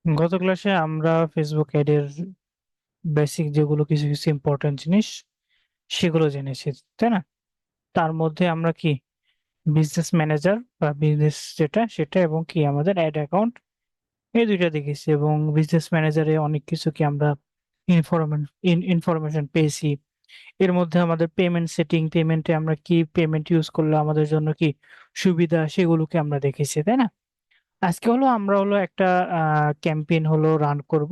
গত ক্লাসে আমরা ফেসবুক অ্যাড এর বেসিক যেগুলো কিছু কিছু ইম্পর্টেন্ট জিনিস সেগুলো জেনেছি, তাই না? তার মধ্যে আমরা কি বিজনেস ম্যানেজার বা বিজনেস যেটা সেটা এবং কি আমাদের অ্যাড অ্যাকাউন্ট এই দুইটা দেখেছি, এবং বিজনেস ম্যানেজারে অনেক কিছু কি আমরা ইনফরমেশন পেয়েছি। এর মধ্যে আমাদের পেমেন্ট সেটিং, পেমেন্টে আমরা কি পেমেন্ট ইউজ করলে আমাদের জন্য কি সুবিধা সেগুলোকে আমরা দেখেছি, তাই না? আজকে আমরা একটা ক্যাম্পেইন রান করব।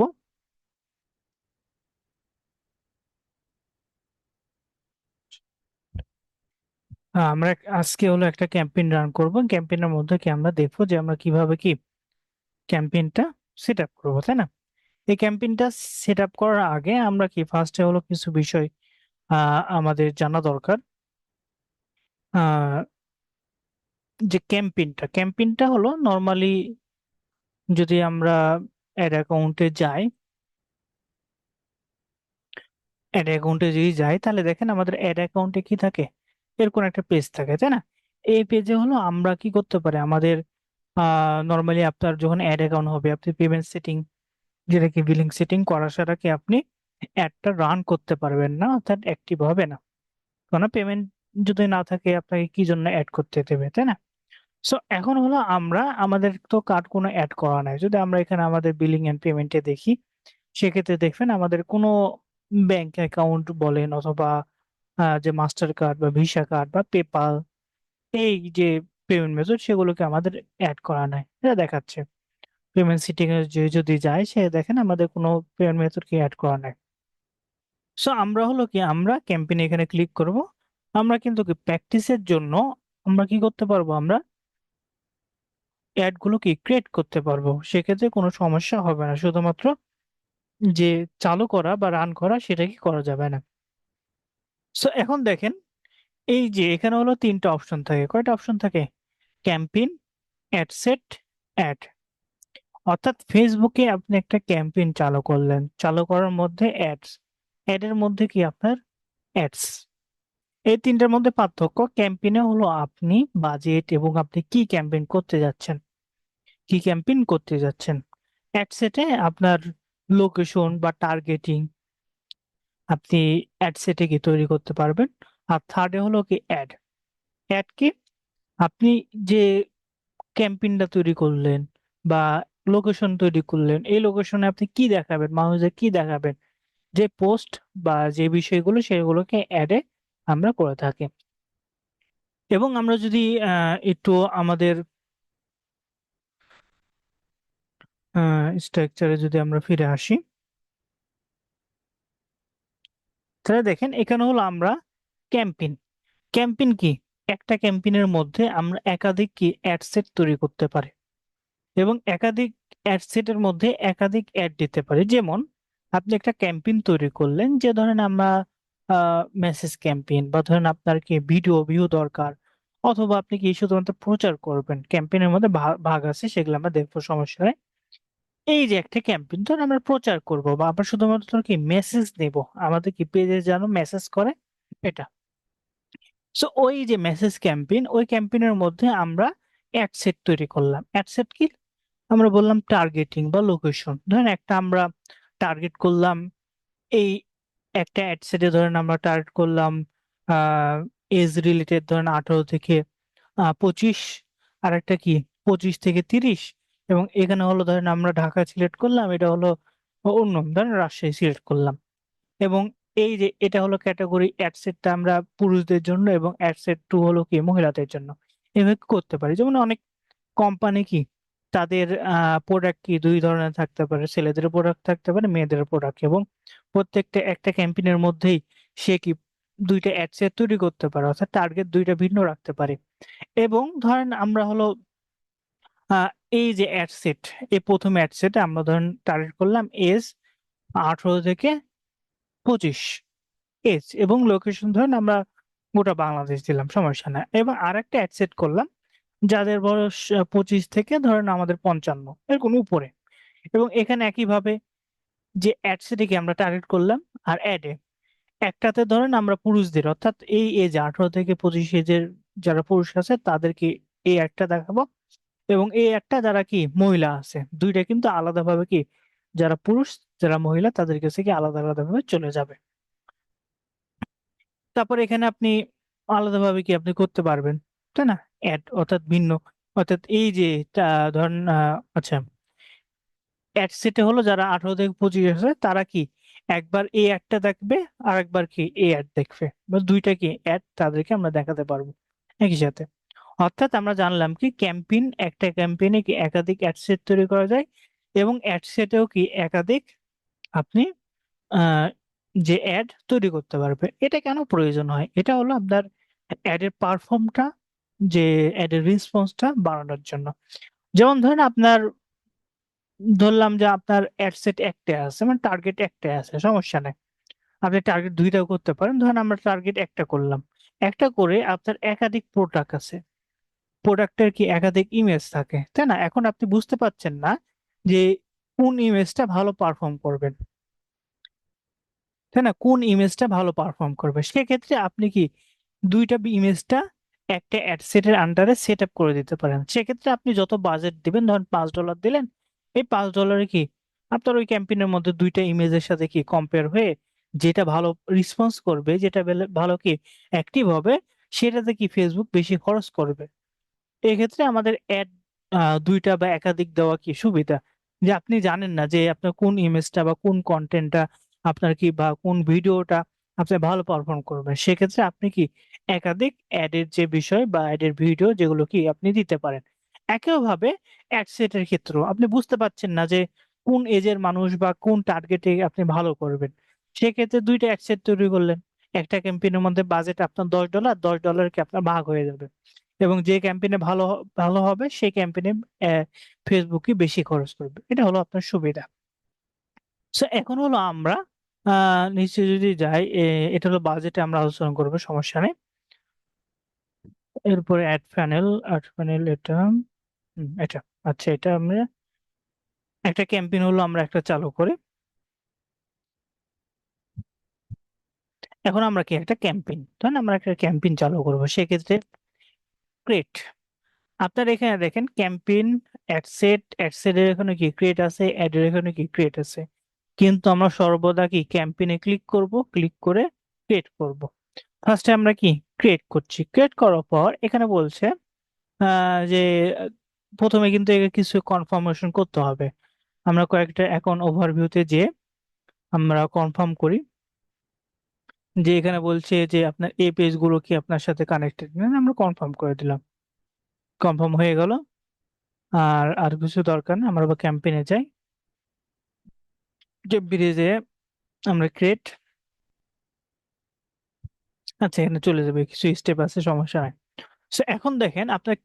আমরা আজকে একটা ক্যাম্পেইন রান করব। ক্যাম্পেইনের মধ্যে কি আমরা দেখবো যে আমরা কিভাবে কি ক্যাম্পেইনটা সেট আপ করবো, তাই না? এই ক্যাম্পেইনটা সেট আপ করার আগে আমরা কি ফার্স্টে কিছু বিষয় আমাদের জানা দরকার। আহ, যে ক্যাম্পেইনটা নর্মালি যদি আমরা অ্যাড অ্যাকাউন্টে যাই, অ্যাড অ্যাকাউন্টে যদি যাই তাহলে দেখেন আমাদের অ্যাড অ্যাকাউন্টে কি থাকে, এরকম একটা পেজ থাকে, তাই না? এই পেজে আমরা কি করতে পারি, আমাদের নর্মালি আপনার যখন অ্যাড অ্যাকাউন্ট হবে আপনি পেমেন্ট সেটিং, যেটা কি বিলিং সেটিং করা ছাড়া কি আপনি অ্যাডটা রান করতে পারবেন না, অর্থাৎ অ্যাক্টিভ হবে না। কারণ পেমেন্ট যদি না থাকে আপনাকে কি জন্য অ্যাড করতে দেবে, তাই না? সো এখন আমরা আমাদের তো কার্ড কোনো অ্যাড করা নাই, যদি আমরা এখানে আমাদের বিলিং এন্ড পেমেন্টে দেখি সেক্ষেত্রে দেখবেন আমাদের কোনো ব্যাংক অ্যাকাউন্ট বলেন অথবা যে মাস্টার কার্ড বা ভিসা কার্ড বা পেপাল, এই যে পেমেন্ট মেথড সেগুলোকে আমাদের অ্যাড করা নাই, এটা দেখাচ্ছে। পেমেন্ট সিটিং এ যদি যায় সে দেখেন আমাদের কোনো পেমেন্ট মেথড কি অ্যাড করা নাই। সো আমরা আমরা ক্যাম্পেইনে এখানে ক্লিক করব। আমরা কিন্তু কি প্র্যাকটিসের জন্য আমরা কি করতে পারবো, আমরা অ্যাড গুলো কি ক্রিয়েট করতে পারবো, সেক্ষেত্রে কোনো সমস্যা হবে না। শুধুমাত্র যে চালু করা বা রান করা সেটা কি করা যাবে না। সো এখন দেখেন, এই যে এখানে তিনটা অপশন থাকে, কয়টা অপশন থাকে? Campaign, ad set, ad. অর্থাৎ ফেসবুকে আপনি একটা ক্যাম্পেইন চালু করলেন, চালু করার মধ্যে অ্যাডস, অ্যাড এর মধ্যে কি আপনার অ্যাডস। এই তিনটার মধ্যে পার্থক্য, ক্যাম্পেইনে আপনি বাজেট এবং আপনি কি ক্যাম্পেইন করতে যাচ্ছেন, কি ক্যাম্পেইন করতে যাচ্ছেন। অ্যাড সেটে আপনার লোকেশন বা টার্গেটিং আপনি অ্যাড সেটে কি তৈরি করতে পারবেন। আর থার্ডে কি অ্যাড। অ্যাড কি, আপনি যে ক্যাম্পেইনটা তৈরি করলেন বা লোকেশন তৈরি করলেন, এই লোকেশনে আপনি কি দেখাবেন, মানুষদের কি দেখাবেন, যে পোস্ট বা যে বিষয়গুলো সেগুলোকে অ্যাডে আমরা করে থাকি। এবং আমরা যদি একটু আমাদের স্ট্রাকচারে যদি আমরা ফিরে আসি, তাহলে দেখেন এখানে আমরা ক্যাম্পেইন। ক্যাম্পেইন কি, একটা ক্যাম্পেইনের মধ্যে আমরা একাধিক কি অ্যাড সেট তৈরি করতে পারি, এবং একাধিক অ্যাড সেটের মধ্যে একাধিক অ্যাড দিতে পারি। যেমন আপনি একটা ক্যাম্পেইন তৈরি করলেন, যে ধরেন আমরা মেসেজ ক্যাম্পেইন, বা ধরেন আপনার কি ভিডিও ভিউ দরকার, অথবা আপনি কি শুধুমাত্র প্রচার করবেন, ক্যাম্পেইনের মধ্যে ভাগ আছে, সেগুলো আমরা দেখবো, সমস্যা নেই। এই যে একটা ক্যাম্পেইন ধর আমরা প্রচার করব বা আমরা শুধুমাত্র কি মেসেজ দেব, আমাদের কি পেজে যেন মেসেজ করে, এটা। সো ওই যে মেসেজ ক্যাম্পেইন, ওই ক্যাম্পেইনের মধ্যে আমরা অ্যাড সেট তৈরি করলাম। অ্যাড সেট কি, আমরা বললাম টার্গেটিং বা লোকেশন। ধরেন একটা আমরা টার্গেট করলাম, এই একটা অ্যাড সেটে ধরেন আমরা টার্গেট করলাম এজ রিলেটেড, ধরেন 18 থেকে 25। আর একটা কি 25 থেকে 30। এবং এখানে ধরেন আমরা ঢাকা সিলেক্ট করলাম, এটা অন্য ধরেন রাজশাহী সিলেক্ট করলাম। এবং এই যে এটা ক্যাটাগরি, অ্যাড সেটটা আমরা পুরুষদের জন্য এবং অ্যাড সেট টু কি মহিলাদের জন্য। এভাবে করতে পারি। যেমন অনেক কোম্পানি কি তাদের প্রোডাক্ট কি দুই ধরনের থাকতে পারে, ছেলেদের প্রোডাক্ট থাকতে পারে, মেয়েদের প্রোডাক্ট, এবং প্রত্যেকটা একটা ক্যাম্পেইনের মধ্যেই সে কি দুইটা অ্যাড সেট তৈরি করতে পারে, অর্থাৎ টার্গেট দুইটা ভিন্ন রাখতে পারে। এবং ধরেন আমরা আহ, এই যে অ্যাড সেট, এই প্রথম অ্যাড সেটে আমরা ধরেন টার্গেট করলাম এজ 18 থেকে 25 এজ, এবং লোকেশন ধরেন আমরা গোটা বাংলাদেশ দিলাম, সমস্যা না। এবং আরেকটা অ্যাড সেট করলাম যাদের বয়স 25 থেকে ধরেন আমাদের 55 এরকম উপরে। এবং এখানে একইভাবে যে অ্যাড সেটিকে আমরা টার্গেট করলাম, আর অ্যাডে একটাতে ধরেন আমরা পুরুষদের, অর্থাৎ এই এজ 18 থেকে 25 এজের যারা পুরুষ আছে তাদেরকে এই অ্যাডটা দেখাবো। এবং এই একটা যারা কি মহিলা আছে, দুইটা কিন্তু আলাদাভাবে কি, যারা পুরুষ যারা মহিলা তাদের কাছে কি আলাদা আলাদাভাবে চলে যাবে। তারপর এখানে আপনি আলাদাভাবে কি আপনি করতে পারবেন, তাই না? অ্যাড অর্থাৎ ভিন্ন, অর্থাৎ এই যে ধরেন আচ্ছা, অ্যাড সেটে হলো যারা 18 থেকে 25 আছে তারা কি একবার এই অ্যাডটা দেখবে, আর একবার কি এই অ্যাড দেখবে, বা দুইটা কি অ্যাড তাদেরকে আমরা দেখাতে পারবো একই সাথে। অর্থাৎ আমরা জানলাম কি ক্যাম্পেইন, একটা ক্যাম্পেইনে কি একাধিক অ্যাড সেট তৈরি করা যায়, এবং অ্যাড সেটেও কি একাধিক আপনি আহ, যে অ্যাড তৈরি করতে পারবে। এটা কেন প্রয়োজন হয়? এটা হলো আপনার অ্যাডের পারফর্মটা, যে অ্যাডের রেসপন্সটা বাড়ানোর জন্য। যেমন ধরেন আপনার, ধরলাম যে আপনার অ্যাড সেট একটা আছে, মানে টার্গেট একটা আছে, সমস্যা নেই, আপনি টার্গেট দুইটাও করতে পারেন। ধরেন আমরা টার্গেট একটা করলাম, একটা করে আপনার একাধিক প্রোডাক্ট আছে, প্রোডাক্টের কি একাধিক ইমেজ থাকে, তাই না? এখন আপনি বুঝতে পারছেন না যে কোন ইমেজটা ভালো পারফর্ম করবে, তাই না? কোন ইমেজটা ভালো পারফর্ম করবে, সেক্ষেত্রে আপনি কি দুইটা ইমেজটা একটা অ্যাড সেটের আন্ডারে সেট আপ করে দিতে পারেন। সেক্ষেত্রে আপনি যত বাজেট দিবেন, ধরেন $5 দিলেন, এই $5 কি আপনার ওই ক্যাম্পেইনের মধ্যে দুইটা ইমেজের সাথে কি কম্পেয়ার হয়ে যেটা ভালো রেসপন্স করবে, যেটা ভালো কি অ্যাক্টিভ হবে, সেটাতে কি ফেসবুক বেশি খরচ করবে। এক্ষেত্রে আমাদের অ্যাড দুইটা বা একাধিক দেওয়া কি সুবিধা, যে আপনি জানেন না যে আপনার কোন ইমেজটা বা কোন কন্টেন্টটা আপনার কি, বা কোন ভিডিওটা আপনি ভালো পারফর্ম করবেন, সেক্ষেত্রে আপনি কি একাধিক অ্যাডের যে বিষয় বা অ্যাডের ভিডিও যেগুলো কি আপনি দিতে পারেন। একইভাবে অ্যাড সেটের ক্ষেত্রেও আপনি বুঝতে পারছেন না যে কোন এজের মানুষ বা কোন টার্গেটে আপনি ভালো করবেন, সেক্ষেত্রে দুইটা অ্যাড সেট তৈরি করলেন, একটা ক্যাম্পেইনের মধ্যে বাজেট আপনার $10, $10 কি আপনার ভাগ হয়ে যাবে, এবং যে ক্যাম্পেইনে ভালো হবে সেই ক্যাম্পেইনে ফেসবুকই বেশি খরচ করবে। এটা হলো আপনার সুবিধা। সো এখন হলো আমরা নিচে যদি যাই, এটা হলো বাজেটে আমরা আলোচনা করবো, সমস্যা নেই। এরপরে অ্যাড প্যানেল এটা এটা আচ্ছা, এটা আমরা একটা ক্যাম্পেইন হলো আমরা একটা চালু করি। এখন আমরা কি একটা ক্যাম্পেইন, তাই না? আমরা একটা ক্যাম্পেইন চালু করবো, সেক্ষেত্রে ক্রিয়েট, আপনার এখানে দেখেন ক্যাম্পেইন, অ্যাডসেট এর এখানে কি ক্রিয়েট আছে, অ্যাড এর এখানে কি ক্রিয়েট আছে, কিন্তু আমরা সর্বদা কি ক্যাম্পেইনে ক্লিক করব, ক্লিক করে ক্রিয়েট করব। ফার্স্টে আমরা কি ক্রিয়েট করছি, ক্রিয়েট করার পর এখানে বলছে যে প্রথমে কিন্তু এর কিছু কনফার্মেশন করতে হবে। আমরা কয়েকটা অ্যাকাউন্ট ওভারভিউতে যে আমরা কনফার্ম করি, যে এখানে বলছে যে আপনার এই পেজগুলো কি আপনার সাথে কানেক্টেড, আমরা কনফার্ম করে দিলাম, কনফার্ম হয়ে গেল। আর আর কিছু দরকার না, আমরা ক্যাম্পেইনে যাই, যে ব্রিজে আমরা ক্রিয়েট, আচ্ছা এখানে চলে যাবে, কিছু স্টেপ আছে, সমস্যা নাই। সো এখন দেখেন আপনার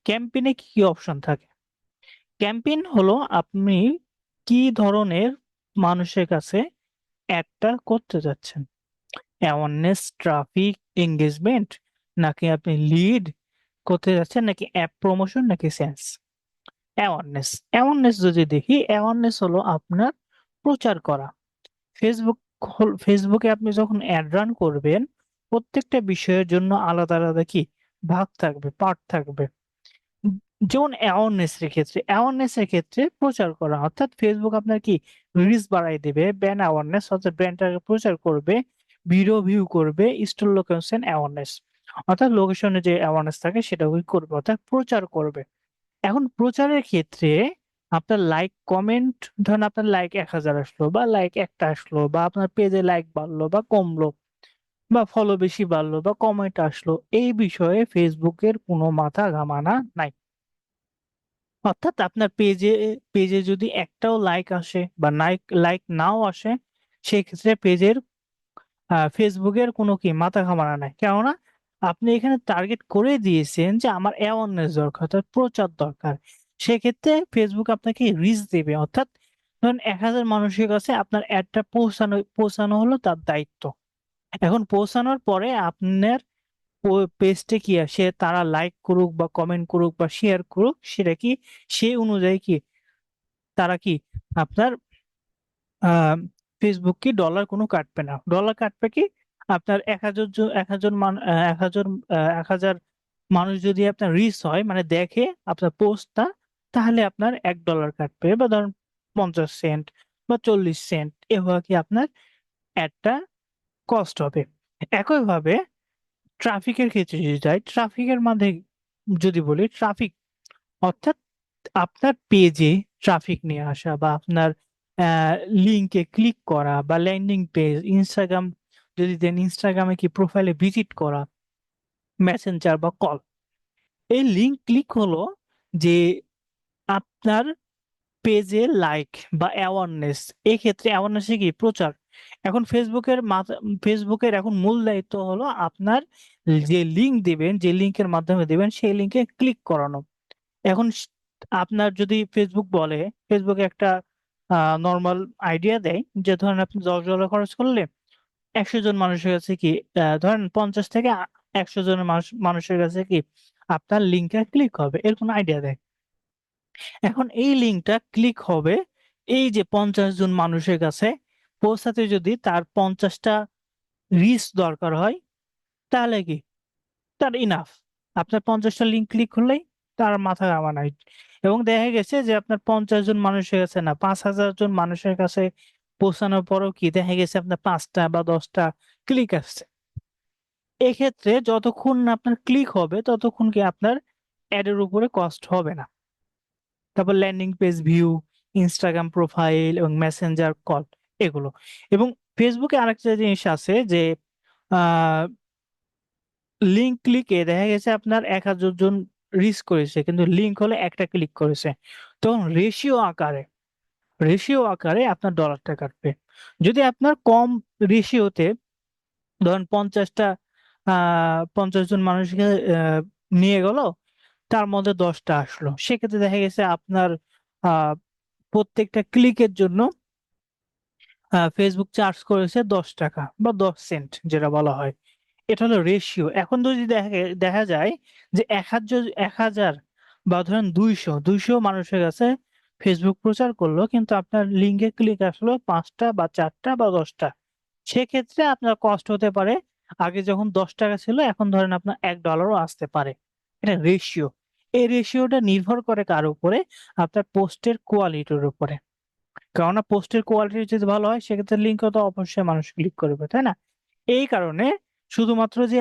ক্যাম্পেইনে কি কি অপশন থাকে। ক্যাম্পেইন হলো আপনি কি ধরনের মানুষের কাছে অ্যাডটা করতে যাচ্ছেন, অ্যাওয়ারনেস, ট্রাফিক, এঙ্গেজমেন্ট, নাকি আপনি লিড করতে যাচ্ছেন, নাকি অ্যাপ প্রমোশন, নাকি সেন্স। অ্যাওয়ারনেস যদি দেখি, অ্যাওয়ারনেস হলো আপনার প্রচার করা। ফেসবুক ফেসবুকে আপনি যখন অ্যাড রান করবেন, প্রত্যেকটা বিষয়ের জন্য আলাদা আলাদা কি ভাগ থাকবে, পার্ট থাকবে। উম, যেমন অ্যাওয়ারনেস এর ক্ষেত্রে প্রচার করা, অর্থাৎ ফেসবুক আপনার কি রিচ বাড়াই দেবে, ব্র্যান্ড অ্যাওয়ারনেস অর্থাৎ ব্র্যান্ডটাকে প্রচার করবে, ভিডিও ভিউ করবে, স্টোর লোকেশন অ্যাওয়ারনেস অর্থাৎ লোকেশনে যে অ্যাওয়ারনেস থাকে সেটা ওই করবে, অর্থাৎ প্রচার করবে। এখন প্রচারের ক্ষেত্রে আপনার লাইক কমেন্ট, ধরেন আপনার লাইক 1000 আসলো, বা লাইক একটা আসলো, বা আপনার পেজে লাইক বাড়লো বা কমলো, বা ফলো বেশি বাড়লো বা কমেন্ট আসলো, এই বিষয়ে ফেসবুকের কোনো মাথা ঘামানা নাই। অর্থাৎ আপনার পেজে পেজে যদি একটাও লাইক আসে বা লাইক লাইক নাও আসে, সেক্ষেত্রে ফেসবুকের কোনো কি মাথা ঘামানা নাই, কেননা আপনি এখানে টার্গেট করে দিয়েছেন যে আমার অ্যাওয়ারনেস দরকার, অর্থাৎ প্রচার দরকার। সেক্ষেত্রে ফেসবুক আপনাকে রিচ দেবে, অর্থাৎ ধরুন 1000 মানুষের কাছে আপনার অ্যাডটা পৌঁছানো পৌঁছানো হলো তার দায়িত্ব। এখন পৌঁছানোর পরে আপনার পেজটা কি সে তারা লাইক করুক বা কমেন্ট করুক বা শেয়ার করুক, সেটা কি সেই অনুযায়ী কি তারা কি আপনার আহ ফেসবুক কি ডলার কোনো কাটবে না, ডলার কাটবে কি আপনার 1000 1000 মান 1000 মানুষ যদি আপনার রিচ হয় মানে দেখে আপনার পোস্টটা, তাহলে আপনার $1 কাটবে, বা ধরুন 50 সেন্ট বা 40 সেন্ট, এভাবে কি আপনার অ্যাডটা কস্ট হবে। একইভাবে ট্রাফিকের ক্ষেত্রে যদি যাই, ট্রাফিকের মধ্যে যদি বলি, ট্রাফিক অর্থাৎ আপনার পেজে ট্রাফিক নিয়ে আসা, বা আপনার লিঙ্কে ক্লিক করা, বা ল্যান্ডিং পেজ, ইনস্টাগ্রাম যদি দেন ইনস্টাগ্রামে কি প্রোফাইলে ভিজিট করা, মেসেঞ্জার বা কল, এই লিঙ্ক ক্লিক হলো যে আপনার পেজে লাইক বা অ্যাওয়ারনেস। এই ক্ষেত্রে অ্যাওয়ারনেস কি প্রচার। এখন ফেসবুকের এখন মূল দায়িত্ব হলো আপনার যে লিঙ্ক দিবেন, যে লিঙ্কের মাধ্যমে দিবেন, সেই লিঙ্কে ক্লিক করানো। এখন আপনার যদি ফেসবুক বলে, ফেসবুকে একটা নর্মাল আইডিয়া দেয় যে ধরেন আপনি $10 খরচ করলে 100 জন মানুষের কাছে কি, ধরেন 50 থেকে 100 জনের মানুষের কাছে কি আপনার লিঙ্কে ক্লিক হবে, এরকম আইডিয়া দেয়। এখন এই লিঙ্কটা ক্লিক হবে এই যে 50 জন মানুষের কাছে পৌঁছাতে, যদি তার 50টা রিচ দরকার হয়, তাহলে কি তার ইনাফ। আপনার 50টা লিঙ্ক ক্লিক করলেই তার মাথা ঘামা নাই। এবং দেখা গেছে যে আপনার 50 জন মানুষের কাছে না, 5,000 জন মানুষের কাছে পৌঁছানোর পরেও কি দেখা গেছে আপনার 5টা বা 10টা ক্লিক আসছে। এক্ষেত্রে যতক্ষণ না আপনার ক্লিক হবে ততক্ষণ কি আপনার অ্যাডের উপরে কস্ট হবে না। তারপর landing page view, Instagram profile এবং মেসেঞ্জার কল, এগুলো। এবং ফেসবুকে আরেকটা জিনিস আছে যে লিঙ্ক ক্লিকে দেখা গেছে আপনার 1,000 জন রিচ করেছে, কিন্তু লিঙ্ক হলে একটা ক্লিক করেছে, তখন রেশিও আকারে আপনার ডলারটা কাটবে। যদি আপনার কম রেশিওতে, ধরেন 50জন মানুষকে নিয়ে গেল, তার মধ্যে 10টা আসলো, সেক্ষেত্রে দেখা গেছে আপনার আহ প্রত্যেকটা ক্লিকের জন্য ফেসবুক চার্জ করেছে $10 বা 10 সেন্ট, যেটা বলা হয়। এটা হলো রেশিও। এখন যদি দেখা যায় যে 1,000 বা ধরেন 200 মানুষের কাছে ফেসবুক প্রচার করলো, কিন্তু আপনার লিঙ্কে ক্লিক আসলো 5টা বা 4টা বা 10টা, সেক্ষেত্রে আপনার কষ্ট হতে পারে, আগে যখন $10 ছিল এখন ধরেন আপনার $1ও আসতে পারে। এটা রেশিও। এই রেশিওটা নির্ভর করে কার উপরে? আপনার পোস্টের কোয়ালিটির উপরে। কেননা পোস্টের কোয়ালিটি যদি ভালো হয়, সেক্ষেত্রে লিঙ্কও তো অবশ্যই মানুষ ক্লিক করবে, তাই না? এই কারণে শুধুমাত্র যে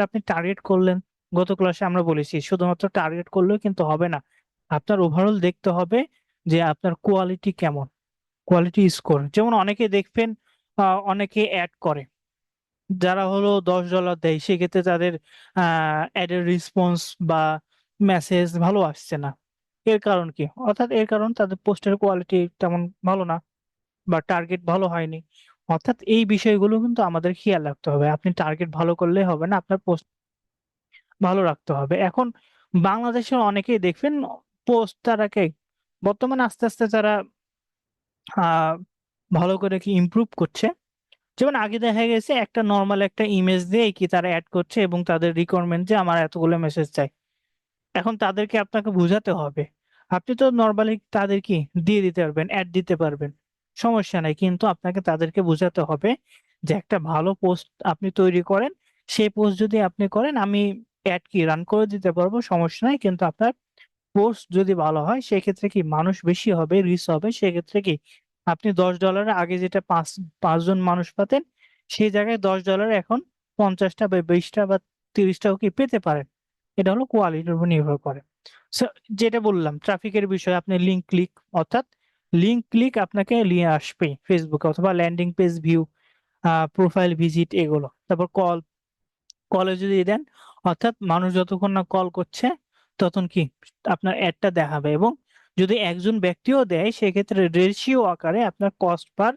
আপনি টার্গেট করলেন, গত ক্লাসে আমরা বলেছি শুধুমাত্র টার্গেট করলেও কিন্তু হবে না। আপনার ওভারঅল দেখতে হবে যে আপনার কোয়ালিটি কেমন, কোয়ালিটি স্কোর। যেমন অনেকে দেখবেন, অনেকে অ্যাড করে, যারা হলো $10 দেয়, সেক্ষেত্রে তাদের অ্যাডের রেসপন্স বা মেসেজ ভালো আসছে না। এর কারণ কি? অর্থাৎ এর কারণ তাদের পোস্টের কোয়ালিটি তেমন ভালো না, বা টার্গেট ভালো হয়নি। অর্থাৎ এই বিষয়গুলো কিন্তু আমাদের খেয়াল রাখতে হবে। আপনি টার্গেট ভালো করলে হবে না, আপনার পোস্ট ভালো রাখতে হবে। এখন বাংলাদেশের অনেকেই দেখবেন পোস্ট তারাকে বর্তমানে আস্তে আস্তে তারা আহ ভালো করে কি ইমপ্রুভ করছে। যেমন আগে দেখা গেছে একটা নর্মাল একটা ইমেজ দিয়ে কি তারা অ্যাড করছে, এবং তাদের রিকোয়ারমেন্ট যে আমার এতগুলো মেসেজ চাই। এখন তাদেরকে আপনাকে বোঝাতে হবে। আপনি তো নর্মালি তাদের কি দিয়ে দিতে পারবেন, অ্যাড দিতে পারবেন, সমস্যা নাই, কিন্তু আপনাকে তাদেরকে বোঝাতে হবে যে একটা ভালো পোস্ট আপনি তৈরি করেন, সেই পোস্ট যদি আপনি করেন আমি অ্যাড কি রান করে দিতে পারবো, সমস্যা নাই, কিন্তু আপনার পোস্ট যদি ভালো হয় সেক্ষেত্রে কি মানুষ বেশি হবে, রিচ হবে, সেক্ষেত্রে কি আপনি $10 আগে যেটা পাঁচজন মানুষ পাতেন, সেই জায়গায় $10 এখন 50টা বা 20টা বা 30টাও কি পেতে পারেন। এটা হলো কোয়ালিটির উপর নির্ভর করে। So, যেটা বললাম ট্রাফিকের বিষয়ে, আপনি লিঙ্ক ক্লিক, অর্থাৎ লিঙ্ক ক্লিক আপনাকে নিয়ে আসবে ফেসবুকে, অথবা landing page view, profile visit, এগুলো। তারপর কলে যদি দেন, অর্থাৎ মানুষ যতক্ষণ না কল করছে তখন কি আপনার অ্যাডটা দেখাবে। এবং যদি একজন ব্যক্তিও দেয়, সেক্ষেত্রে রেশিও আকারে আপনার কস্ট পার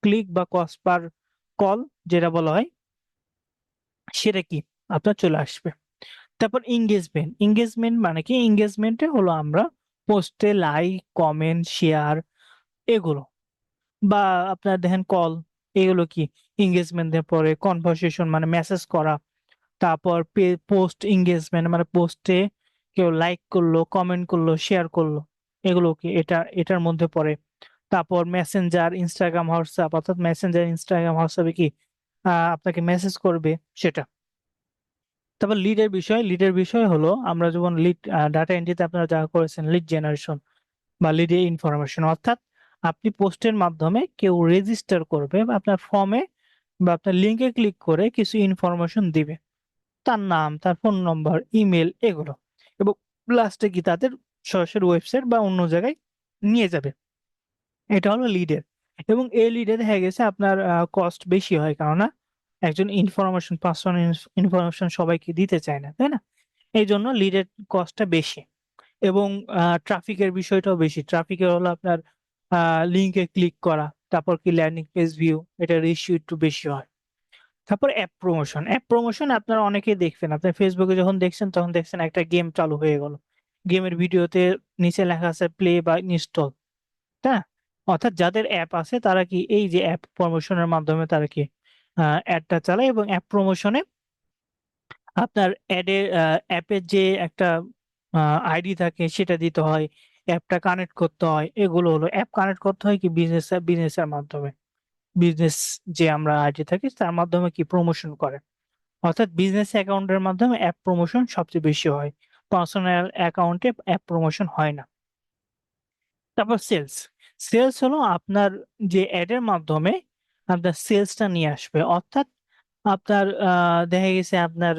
ক্লিক বা কস্ট পার কল, যেটা বলা হয়, সেটা কি আপনার চলে আসবে। তারপর এঙ্গেজমেন্ট মানে কি? এঙ্গেজমেন্টে হলো আমরা পোস্টে লাইক, কমেন্ট, শেয়ার, এগুলো, বা আপনার দেখেন কল, এগুলো কি এঙ্গেজমেন্টের পরে কনভারসেশন মানে মেসেজ করা। তারপর পোস্ট এঙ্গেজমেন্ট মানে পোস্টে কেউ লাইক করলো, কমেন্ট করলো, শেয়ার করলো, এগুলো কি এটার মধ্যে পড়ে। তারপর মেসেঞ্জার, ইনস্টাগ্রাম, হোয়াটসঅ্যাপ, অর্থাৎ মেসেঞ্জার, ইনস্টাগ্রাম, হোয়াটসঅ্যাপে কি আপনাকে মেসেজ করবে, সেটা। তারপর লিডের বিষয় হলো আমরা যেমন লিড ডাটা এন্ট্রিতে আপনারা যা করেছেন লিড জেনারেশন বা লিডে ইনফরমেশন, অর্থাৎ আপনি পোস্টের মাধ্যমে কেউ রেজিস্টার করবে বা আপনার ফর্মে বা আপনার লিঙ্কে ক্লিক করে কিছু ইনফরমেশন দিবে, তার নাম, তার ফোন নম্বর, ইমেল, এগুলো, এবং লাস্টে কি তাদের সরাসরি ওয়েবসাইট বা অন্য জায়গায় নিয়ে যাবে। এটা হলো লিডের। এবং এই লিডে দেখা গেছে আপনার কস্ট বেশি হয়, কেননা একজন পার্সোনাল ইনফরমেশন সবাইকে দিতে চায় না, তাই না? এই জন্য লিডের কস্টটা বেশি। এবং ট্রাফিকের বিষয়টাও বেশি। ট্রাফিকের হলো আপনার লিঙ্কে ক্লিক করা, তারপর কি ল্যান্ডিং পেজ ভিউ, এটা রেশিও একটু বেশি হয়। তারপর অ্যাপ প্রমোশন আপনারা অনেকেই দেখবেন, আপনি ফেসবুকে যখন দেখছেন তখন দেখছেন একটা গেম চালু হয়ে গেল, গেমের ভিডিওতে নিচে লেখা আছে প্লে বা ইনস্টল, তাই না? অর্থাৎ যাদের অ্যাপ আছে তারা কি এই যে অ্যাপ প্রমোশনের মাধ্যমে তারা কি অ্যাডটা চালায়, এবং অ্যাপ প্রমোশনে আপনার অ্যাপের যে একটা আইডি থাকে সেটা দিতে হয়, অ্যাপটা কানেক্ট করতে হয়, এগুলো হলো অ্যাপ কানেক্ট করতে হয় কি বিজনেসের মাধ্যমে। বিজনেস যে আমরা আইডি থাকি তার মাধ্যমে কি প্রমোশন করে, অর্থাৎ বিজনেস অ্যাকাউন্টের মাধ্যমে অ্যাপ প্রমোশন সবচেয়ে বেশি হয়, পার্সোনাল অ্যাকাউন্টে অ্যাপ প্রমোশন হয় না। তারপর সেলস হলো আপনার যে অ্যাডের মাধ্যমে আপনার সেলসটা নিয়ে আসবে, অর্থাৎ আপনার দেখা গেছে আপনার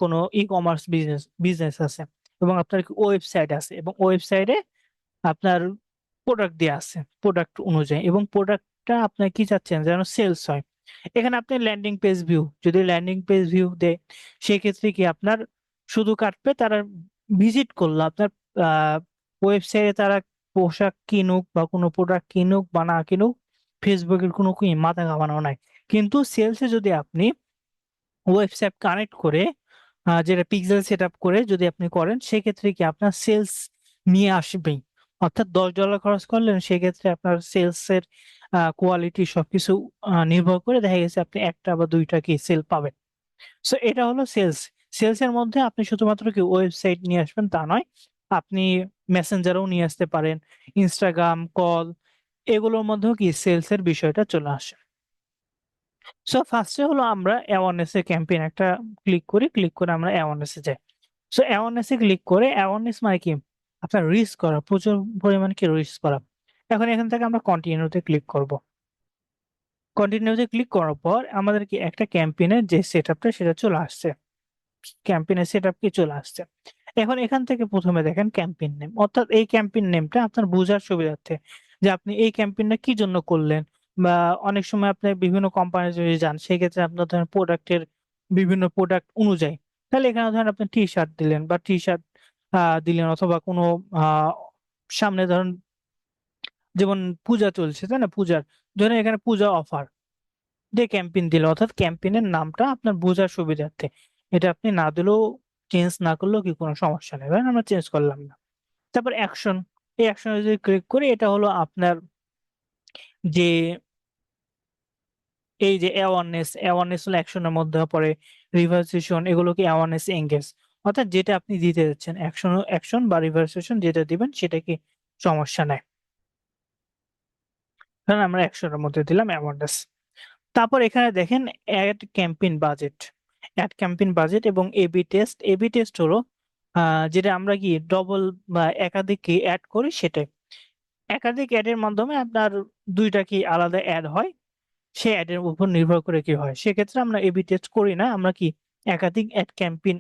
কোনো ই কমার্স বিজনেস আছে, এবং আপনার ওয়েবসাইট আছে, এবং ওয়েবসাইটে আপনার প্রোডাক্ট দেওয়া আছে প্রোডাক্ট অনুযায়ী, এবং প্রোডাক্টটা আপনার কি চাচ্ছেন যেন সেলস হয়। এখানে আপনি ল্যান্ডিং পেজ ভিউ, যদি ল্যান্ডিং পেজ ভিউ দেয় সেক্ষেত্রে কি আপনার শুধু কাটবে, তারা ভিজিট করলো আপনার ওয়েবসাইটে, তারা পোশাক কিনুক বা কোনো প্রোডাক্ট কিনুক বা না কিনুক, ফেসবুকের কোনো কি মাথা ঘামানো নাই। কিন্তু সেলসে যদি আপনি ওয়েবসাইট কানেক্ট করে যেটা পিক্সেল সেট আপ করে যদি আপনি করেন, সেক্ষেত্রে কি আপনার সেলস নিয়ে আসবেই। অর্থাৎ $10 খরচ করলেন, সেক্ষেত্রে আপনার সেলস এর কোয়ালিটি সবকিছু নির্ভর করে দেখা গেছে আপনি একটা বা দুইটা কি সেল পাবেন। সো এটা হলো সেলস এর মধ্যে আপনি শুধুমাত্র কি ওয়েবসাইট নিয়ে আসবেন তা নয়, আপনি মেসেঞ্জারও নিয়ে আসতে পারেন, ইনস্টাগ্রাম কল, এগুলোর মধ্যেও কি সেলস এর বিষয়টা চলে আসে। সো ফার্স্টে হলো আমরা অ্যাওয়ারনেস এর ক্যাম্পেইন একটা ক্লিক করে আমরা অ্যাওয়ারনেসে যাই। সো অ্যাওয়ারনেসে ক্লিক করে, অ্যাওয়ারনেস মানে কি আপনার রিচ করা, প্রচুর পরিমাণে কি রিচ করা। এখন এখান থেকে আমরা কন্টিনিউতে ক্লিক করব। কন্টিনিউতে ক্লিক করার পর আমাদের কি একটা ক্যাম্পেইনের যে সেটআপটা সেটা চলে আসছে, ক্যাম্পেইনের সেটআপ কি চলে আসছে। এখন এখান থেকে প্রথমে দেখেন ক্যাম্পেইন নেম, অর্থাৎ এই ক্যাম্পেইন নেমটা আপনার বোঝার সুবিধার্থে যে আপনি এই ক্যাম্পেইনটা কি জন্য করলেন। বা অনেক সময় আপনি বিভিন্ন কোম্পানি যদি যান সেক্ষেত্রে আপনার ধরেন প্রোডাক্টের বিভিন্ন প্রোডাক্ট অনুযায়ী, তাহলে এখানে ধরেন আপনি টি শার্ট দিলেন বা টি শার্ট দিলেন, অথবা কোনো আহ সামনে ধরেন যেমন পূজা চলছে, তাই না, পূজার ধরেন এখানে পূজা অফার দিয়ে ক্যাম্পেইন দিল, অর্থাৎ ক্যাম্পেইনের নামটা আপনার বোঝার সুবিধার্থে। এটা আপনি না দিলেও, চেঞ্জ না করলেও কি কোনো সমস্যা নেই, ধরেন আমরা চেঞ্জ করলাম না। তারপর অ্যাকশন, এই অ্যাকশনে যদি ক্লিক করি, এটা হলো আপনার যে এই যে অ্যাওয়ারনেস হলো অ্যাকশনের মধ্যে পড়ে, রিভার্সেশন এগুলোকে অ্যাওয়ারনেস এঙ্গেজ, অর্থাৎ যেটা আপনি দিতে যাচ্ছেন অ্যাকশন বা রিভার্সেশন যেটা দিবেন সেটা কি সমস্যা নাই। ধরেন আমরা অ্যাকশনের মধ্যে দিলাম অ্যাওয়ারনেস। তারপর এখানে দেখেন অ্যাড ক্যাম্পেইন বাজেট এবং এবি টেস্ট হলো যেটা আমরা কি ডবল বা একাধিক কি অ্যাড করি সেটাই। একাধিক অ্যাডের মাধ্যমে আপনার দুইটা কি আলাদা অ্যাড হয়, সেই অ্যাডের উপর নির্ভর করে কি হয়, সেক্ষেত্রে আমরা এবি টেস্ট করি না, আমরা কি একাধিক অ্যাড ক্যাম্পেইন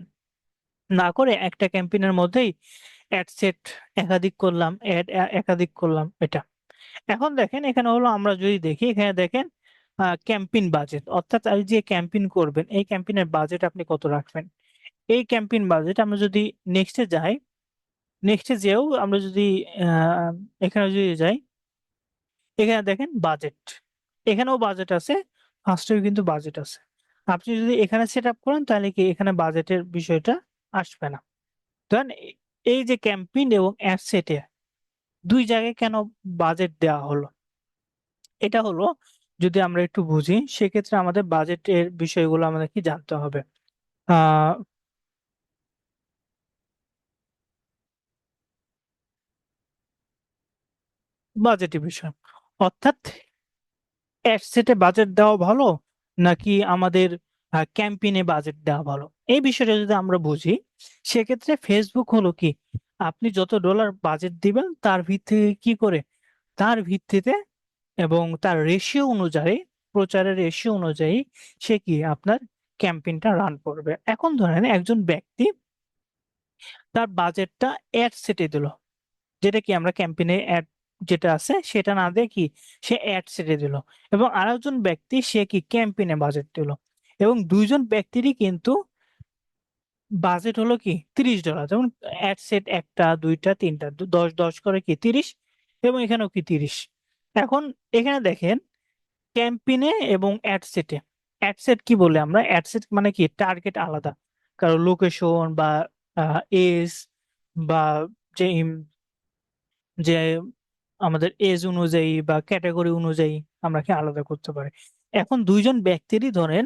না করে একটা ক্যাম্পেইনের মধ্যেই অ্যাড সেট একাধিক করলাম, একাধিক করলাম এটা। এখন দেখেন এখানে হলো আমরা যদি দেখি, এখানে দেখেন ক্যাম্পেইন বাজেট, অর্থাৎ এই যে ক্যাম্পেইন করবেন এই ক্যাম্পেইনের বাজেট আপনি কত রাখবেন। এই ক্যাম্পেইন বাজেট আমরা যদি নেক্সটে যাই, নেক্সটে যেও আমরা যদি আহ, এখানে যদি যাই, এখানে দেখেন বাজেট, এখানেও বাজেট আছে, ফার্স্টেও কিন্তু বাজেট আছে। আপনি যদি এখানে সেট আপ করেন তাহলে কি এখানে বাজেটের বিষয়টা আসবে না। ধরেন এই যে ক্যাম্পেইন এবং অ্যাড সেটে দুই জায়গায় কেন বাজেট দেওয়া হলো, এটা হলো যদি আমরা একটু বুঝি সেক্ষেত্রে আমাদের বাজেটের বিষয়গুলো আমাদের কি জানতে হবে। আহ বাজেটের বিষয়, অর্থাৎ অ্যাড সেটে বাজেট দেওয়া ভালো নাকি আমাদের ক্যাম্পেইনে বাজেট দেওয়া ভালো। এই বিষয়টা যদি আমরা বুঝি, সেক্ষেত্রে ফেসবুক হলো কি, আপনি যত ডলার বাজেট দিবেন তার ভিত্তিতে কি করে, তার ভিত্তিতে এবং তার রেশিও অনুযায়ী, প্রচারের রেশিও অনুযায়ী সে কি আপনার ক্যাম্পেইনটা রান করবে। এখন ধরেন একজন ব্যক্তি তার বাজেটটা অ্যাড সেটে দিল, যেটা কি আমরা ক্যাম্পেইনে অ্যাড যেটা আছে সেটা না দিয়ে কি সে অ্যাড সেটে দিল, এবং আরেকজন ব্যক্তি সে কি ক্যাম্পেইনে বাজেট দিল, এবং দুইজন ব্যক্তিরই কিন্তু বাজেট হলো কি $30। যেমন অ্যাড সেট একটা দুইটা তিনটা 10 10 করে কি 30, এবং এখানেও কি 30। এখন এখানে দেখেন ক্যাম্পেইনে এবং অ্যাডসেটে, অ্যাডসেট কি বলে, আমরা অ্যাডসেট মানে কি টার্গেট আলাদা, কারো লোকেশন বা এজ বা যে যে আমাদের এজ অনুযায়ী বা ক্যাটাগরি অনুযায়ী আমরা কি আলাদা করতে পারি। এখন দুইজন ব্যক্তিরই ধরেন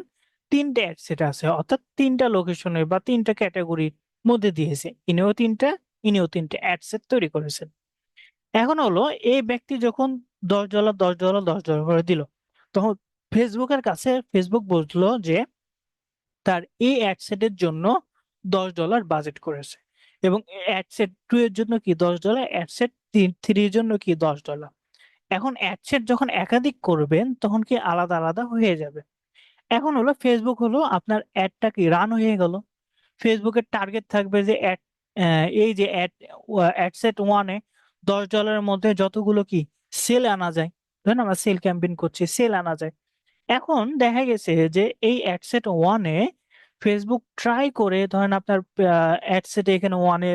তিনটা অ্যাডসেট আছে, অর্থাৎ তিনটা লোকেশনে বা তিনটা ক্যাটাগরির মধ্যে দিয়েছে, ইনিও তিনটা ইনিও তিনটা অ্যাডসেট তৈরি করেছেন। এখন হলো এই ব্যক্তি যখন $10 $10 $10 করে দিল, তখন ফেসবুক বুঝলো যে তার এই অ্যাডসেটের জন্য $10 বাজেট করেছে, এবং অ্যাডসেট 2 এর জন্য কি $10, অ্যাডসেট 3 এর জন্য কি $10। এখন অ্যাডসেট যখন একাধিক করবেন তখন কি আলাদা আলাদা হয়ে যাবে। এখন হলো ফেসবুক হলো আপনার অ্যাডটা কি রান হয়ে গেল, ফেসবুকের টার্গেট থাকবে যে এই যে অ্যাডসেট ওয়ানে $10 মধ্যে যতগুলো কি সেল আনা যায়, ধরেন আমরা সেল ক্যাম্পেইন করছি, সেল আনা যায়। এখন দেখা গেছে যে এই অ্যাডসেট ওয়ানে ফেসবুক ট্রাই করে, ধরেন আপনার অ্যাডসেট এখানে ওয়ানে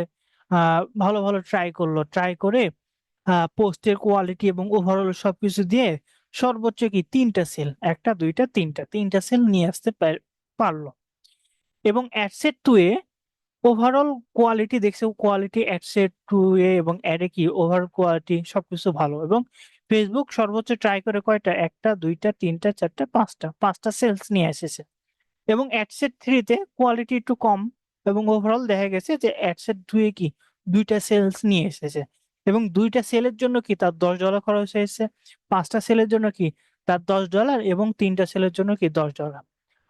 ভালো ভালো ট্রাই করলো, ট্রাই করে পোস্টের কোয়ালিটি এবং ওভারঅল সবকিছু দিয়ে সর্বোচ্চ কি তিনটা সেল, একটা দুইটা তিনটা সেল নিয়ে আসতে পারলো। এবং অ্যাডসেট টু এ ওভারঅল কোয়ালিটি দেখছে, কোয়ালিটি অ্যাডসেট টু এ এবং অ্যাডে কি ওভারঅল কোয়ালিটি সবকিছু ভালো, এবং ফেসবুক সর্বোচ্চ ট্রাই করে কয়টা, একটা দুইটা তিনটা চারটা পাঁচটা সেলস নিয়ে এসেছে। এবং অ্যাডসেট থ্রিতে কোয়ালিটি একটু কম, এবং ওভারঅল দেখা গেছে যে অ্যাডসেট টু এ কি দুইটা সেলস নিয়ে এসেছে, এবং দুইটা সেলের জন্য কি তার $10 খরচ হয়েছে, পাঁচটা সেলের জন্য কি তার $10, এবং তিনটা সেলের জন্য কি $10।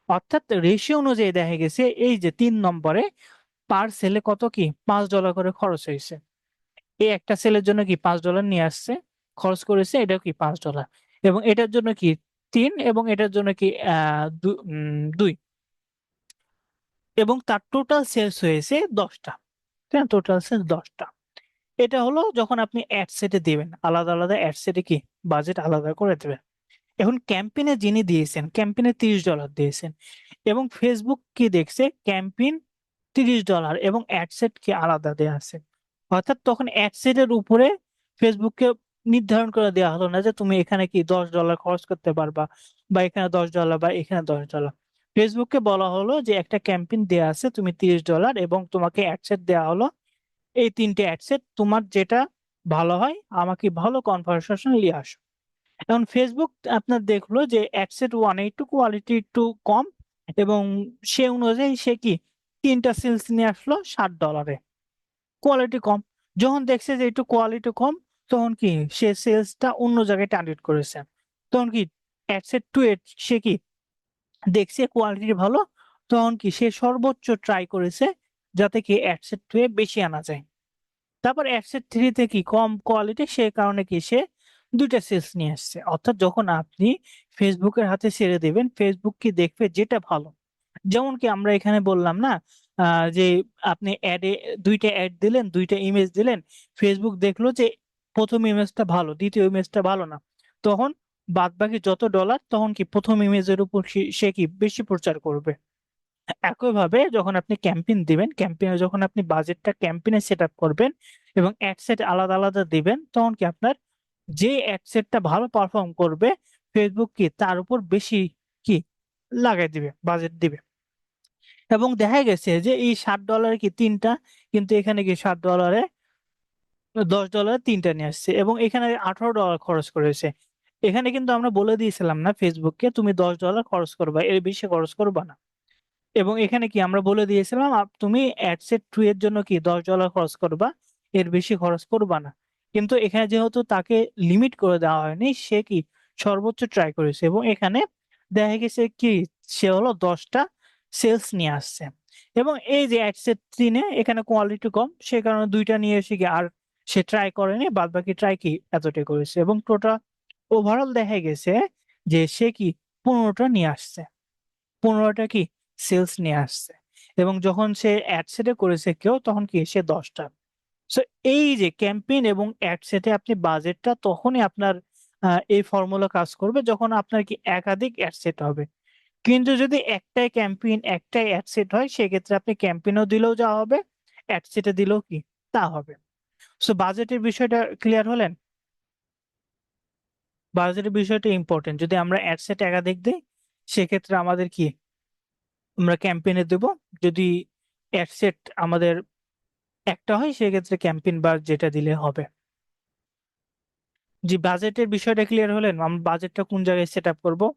অর্থাৎ রেশিও অনুযায়ী দেখা গেছে এই যে 3 নম্বরে পার সেলে কত কি $5 করে খরচ হয়েছে। এই একটা সেলের জন্য কি $5 নিয়ে আসছে, খরচ করেছে, এটাও কি $5, এবং এটার জন্য কি 3, এবং এটার জন্য কি 2, এবং তার টোটাল সেলস হয়েছে 10টা। তাই না, টোটাল সেলস 10টা। এটা হলো যখন আপনি অ্যাড সেটে দিবেন, আলাদা আলাদা অ্যাড সেটে কি বাজেট আলাদা করে দেবেন। এখন ক্যাম্পেইনে যিনি দিয়েছেন, ক্যাম্পেইনে $30 দিয়েছেন, এবং ফেসবুক কি দেখছে ক্যাম্পেইন $30 এবং অ্যাডসেট কি আলাদা দেয়া আছে, অর্থাৎ তখন অ্যাডসেটের উপরে ফেসবুককে নির্ধারণ করে দেওয়া হলো না যে তুমি এখানে কি $10 খরচ করতে পারবা, বা এখানে $10 বা এখানে $10। ফেসবুককে বলা হলো যে একটা ক্যাম্পেইন দেয়া আছে, তুমি $30 এবং তোমাকে অ্যাডসেট দেওয়া হলো এই তিনটে অ্যাডসেট, তোমার যেটা ভালো হয় আমাকে ভালো কনভারসেশন নিয়ে আসো। এখন ফেসবুক আপনার দেখলো যে অ্যাডসেট ওয়ানে একটু কোয়ালিটি একটু কম, এবং সে অনুযায়ী সে কি তিনটা সেলস নিয়ে আসলো $60, কোয়ালিটি কম। যখন দেখছে যে একটু কোয়ালিটি কম, তখন কি সে সেলসটা অন্য জায়গায় টার্গেট করেছে, তখন কি অ্যাডসেট টু এর সে কি দেখছে কোয়ালিটি ভালো, তখন কি সে সর্বোচ্চ ট্রাই করেছে যাতে কি অ্যাডসেট টু এ বেশি আনা যায়। তারপর অ্যাডসেট থ্রিতে কি কম কোয়ালিটি, সে কারণে কি সে দুইটা সেলস নিয়ে আসছে। অর্থাৎ যখন আপনি ফেসবুকের হাতে ছেড়ে দেবেন, ফেসবুক কি দেখবে যেটা ভালো। যেমন কি আমরা এখানে বললাম না, যে আপনি অ্যাডে দুইটা অ্যাড দিলেন, দুইটা ইমেজ দিলেন, ফেসবুক দেখলো যে প্রথম ইমেজটা ভালো, দ্বিতীয় ইমেজটা ভালো না, তখন বাদ বাকি যত ডলার তখন কি প্রথম ইমেজের উপর সে কি বেশি প্রচার করবে। একইভাবে যখন আপনি ক্যাম্পেইন দিবেন, ক্যাম্পেইনে যখন আপনি বাজেটটা ক্যাম্পেইনে সেট আপ করবেন এবং অ্যাড সেট আলাদা আলাদা দিবেন, তখন কি আপনার যে অ্যাড সেটটা ভালো পারফর্ম করবে, ফেসবুক কি তার উপর বেশি কি লাগাই দিবে, বাজেট দিবে। এবং দেখা গেছে যে এই $60 কি তিনটা, কিন্তু এখানে কি $7 $10 তিনটা নিয়ে আসছে, এবং এখানে $18 খরচ করেছে। এখানে কিন্তু আমরা বলে দিয়েছিলাম না ফেসবুককে তুমি $10 খরচ করবা, এর বেশি খরচ করবা না। এবং এখানে কি আমরা বলে দিয়েছিলাম তুমি অ্যাডসেট টু এর জন্য কি $10 খরচ করবা, এর বেশি খরচ করবা না। কিন্তু এখানে যেহেতু তাকে লিমিট করে দেওয়া হয়নি, সে কি সর্বোচ্চ ট্রাই করেছে, এবং এখানে দেখা গেছে কি সে হলো 10টা সেলস নিয়ে আসছে। এবং এই যে অ্যাডসেট 3-এ এখানে কোয়ালিটি কম, সে কারণে 2টা নিয়ে এসে কি আর সে ট্রাই করেনি, বাদ বাকি ট্রাই কি এতটাই করেছে, এবং টোটাল ওভারঅল দেখা গেছে যে সে কি 15টা নিয়ে আসছে, 15টা কি সেলস নিয়ে আসছে। এবং যখন সে অ্যাডসেটে করেছে কেউ, তখন কি সে 10টা। সো এই যে ক্যাম্পেইন এবং অ্যাডসেটে আপনি বাজেটটা তখনই আপনার এই ফর্মুলা কাজ করবে যখন আপনার কি একাধিক অ্যাডসেট হবে। কিন্তু যদি একটাই ক্যাম্পেইন একটাই অ্যাডসেট হয়, সেক্ষেত্রে আপনি ক্যাম্পেইনও দিলেও যা হবে, অ্যাডসেটে দিলেও কি তা হবে। সো বাজেটের বিষয়টা ক্লিয়ার হলেন? বাজেটের বিষয়টা ইম্পর্টেন্ট। যদি আমরা অ্যাডসেট একাধিক দেই, সেক্ষেত্রে আমাদের কি আমরা ক্যাম্পেইনে দেব। যদি অ্যাডসেট আমাদের একটা হয়, সেক্ষেত্রে ক্যাম্পেইন বা যেটা দিলে হবে। জি, বাজেটের বিষয়টা ক্লিয়ার হলেন? আমরা বাজেটটা কোন জায়গায় সেট আপ করবো?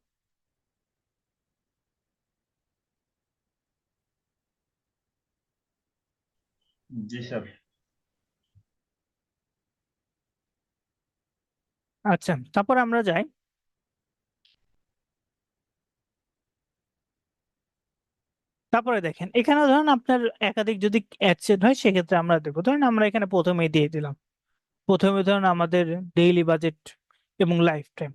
জি স্যার। আচ্ছা, তারপর আমরা যাই। তারপরে দেখেন, এখানে ধরেন আপনার একাধিক যদি অ্যাডসেট হয়, সেক্ষেত্রে আমরা দেবো। ধরেন আমরা এখানে প্রথমেই দিয়ে দিলাম। প্রথমে ধরেন আমাদের ডেইলি বাজেট এবং লাইফ টাইম।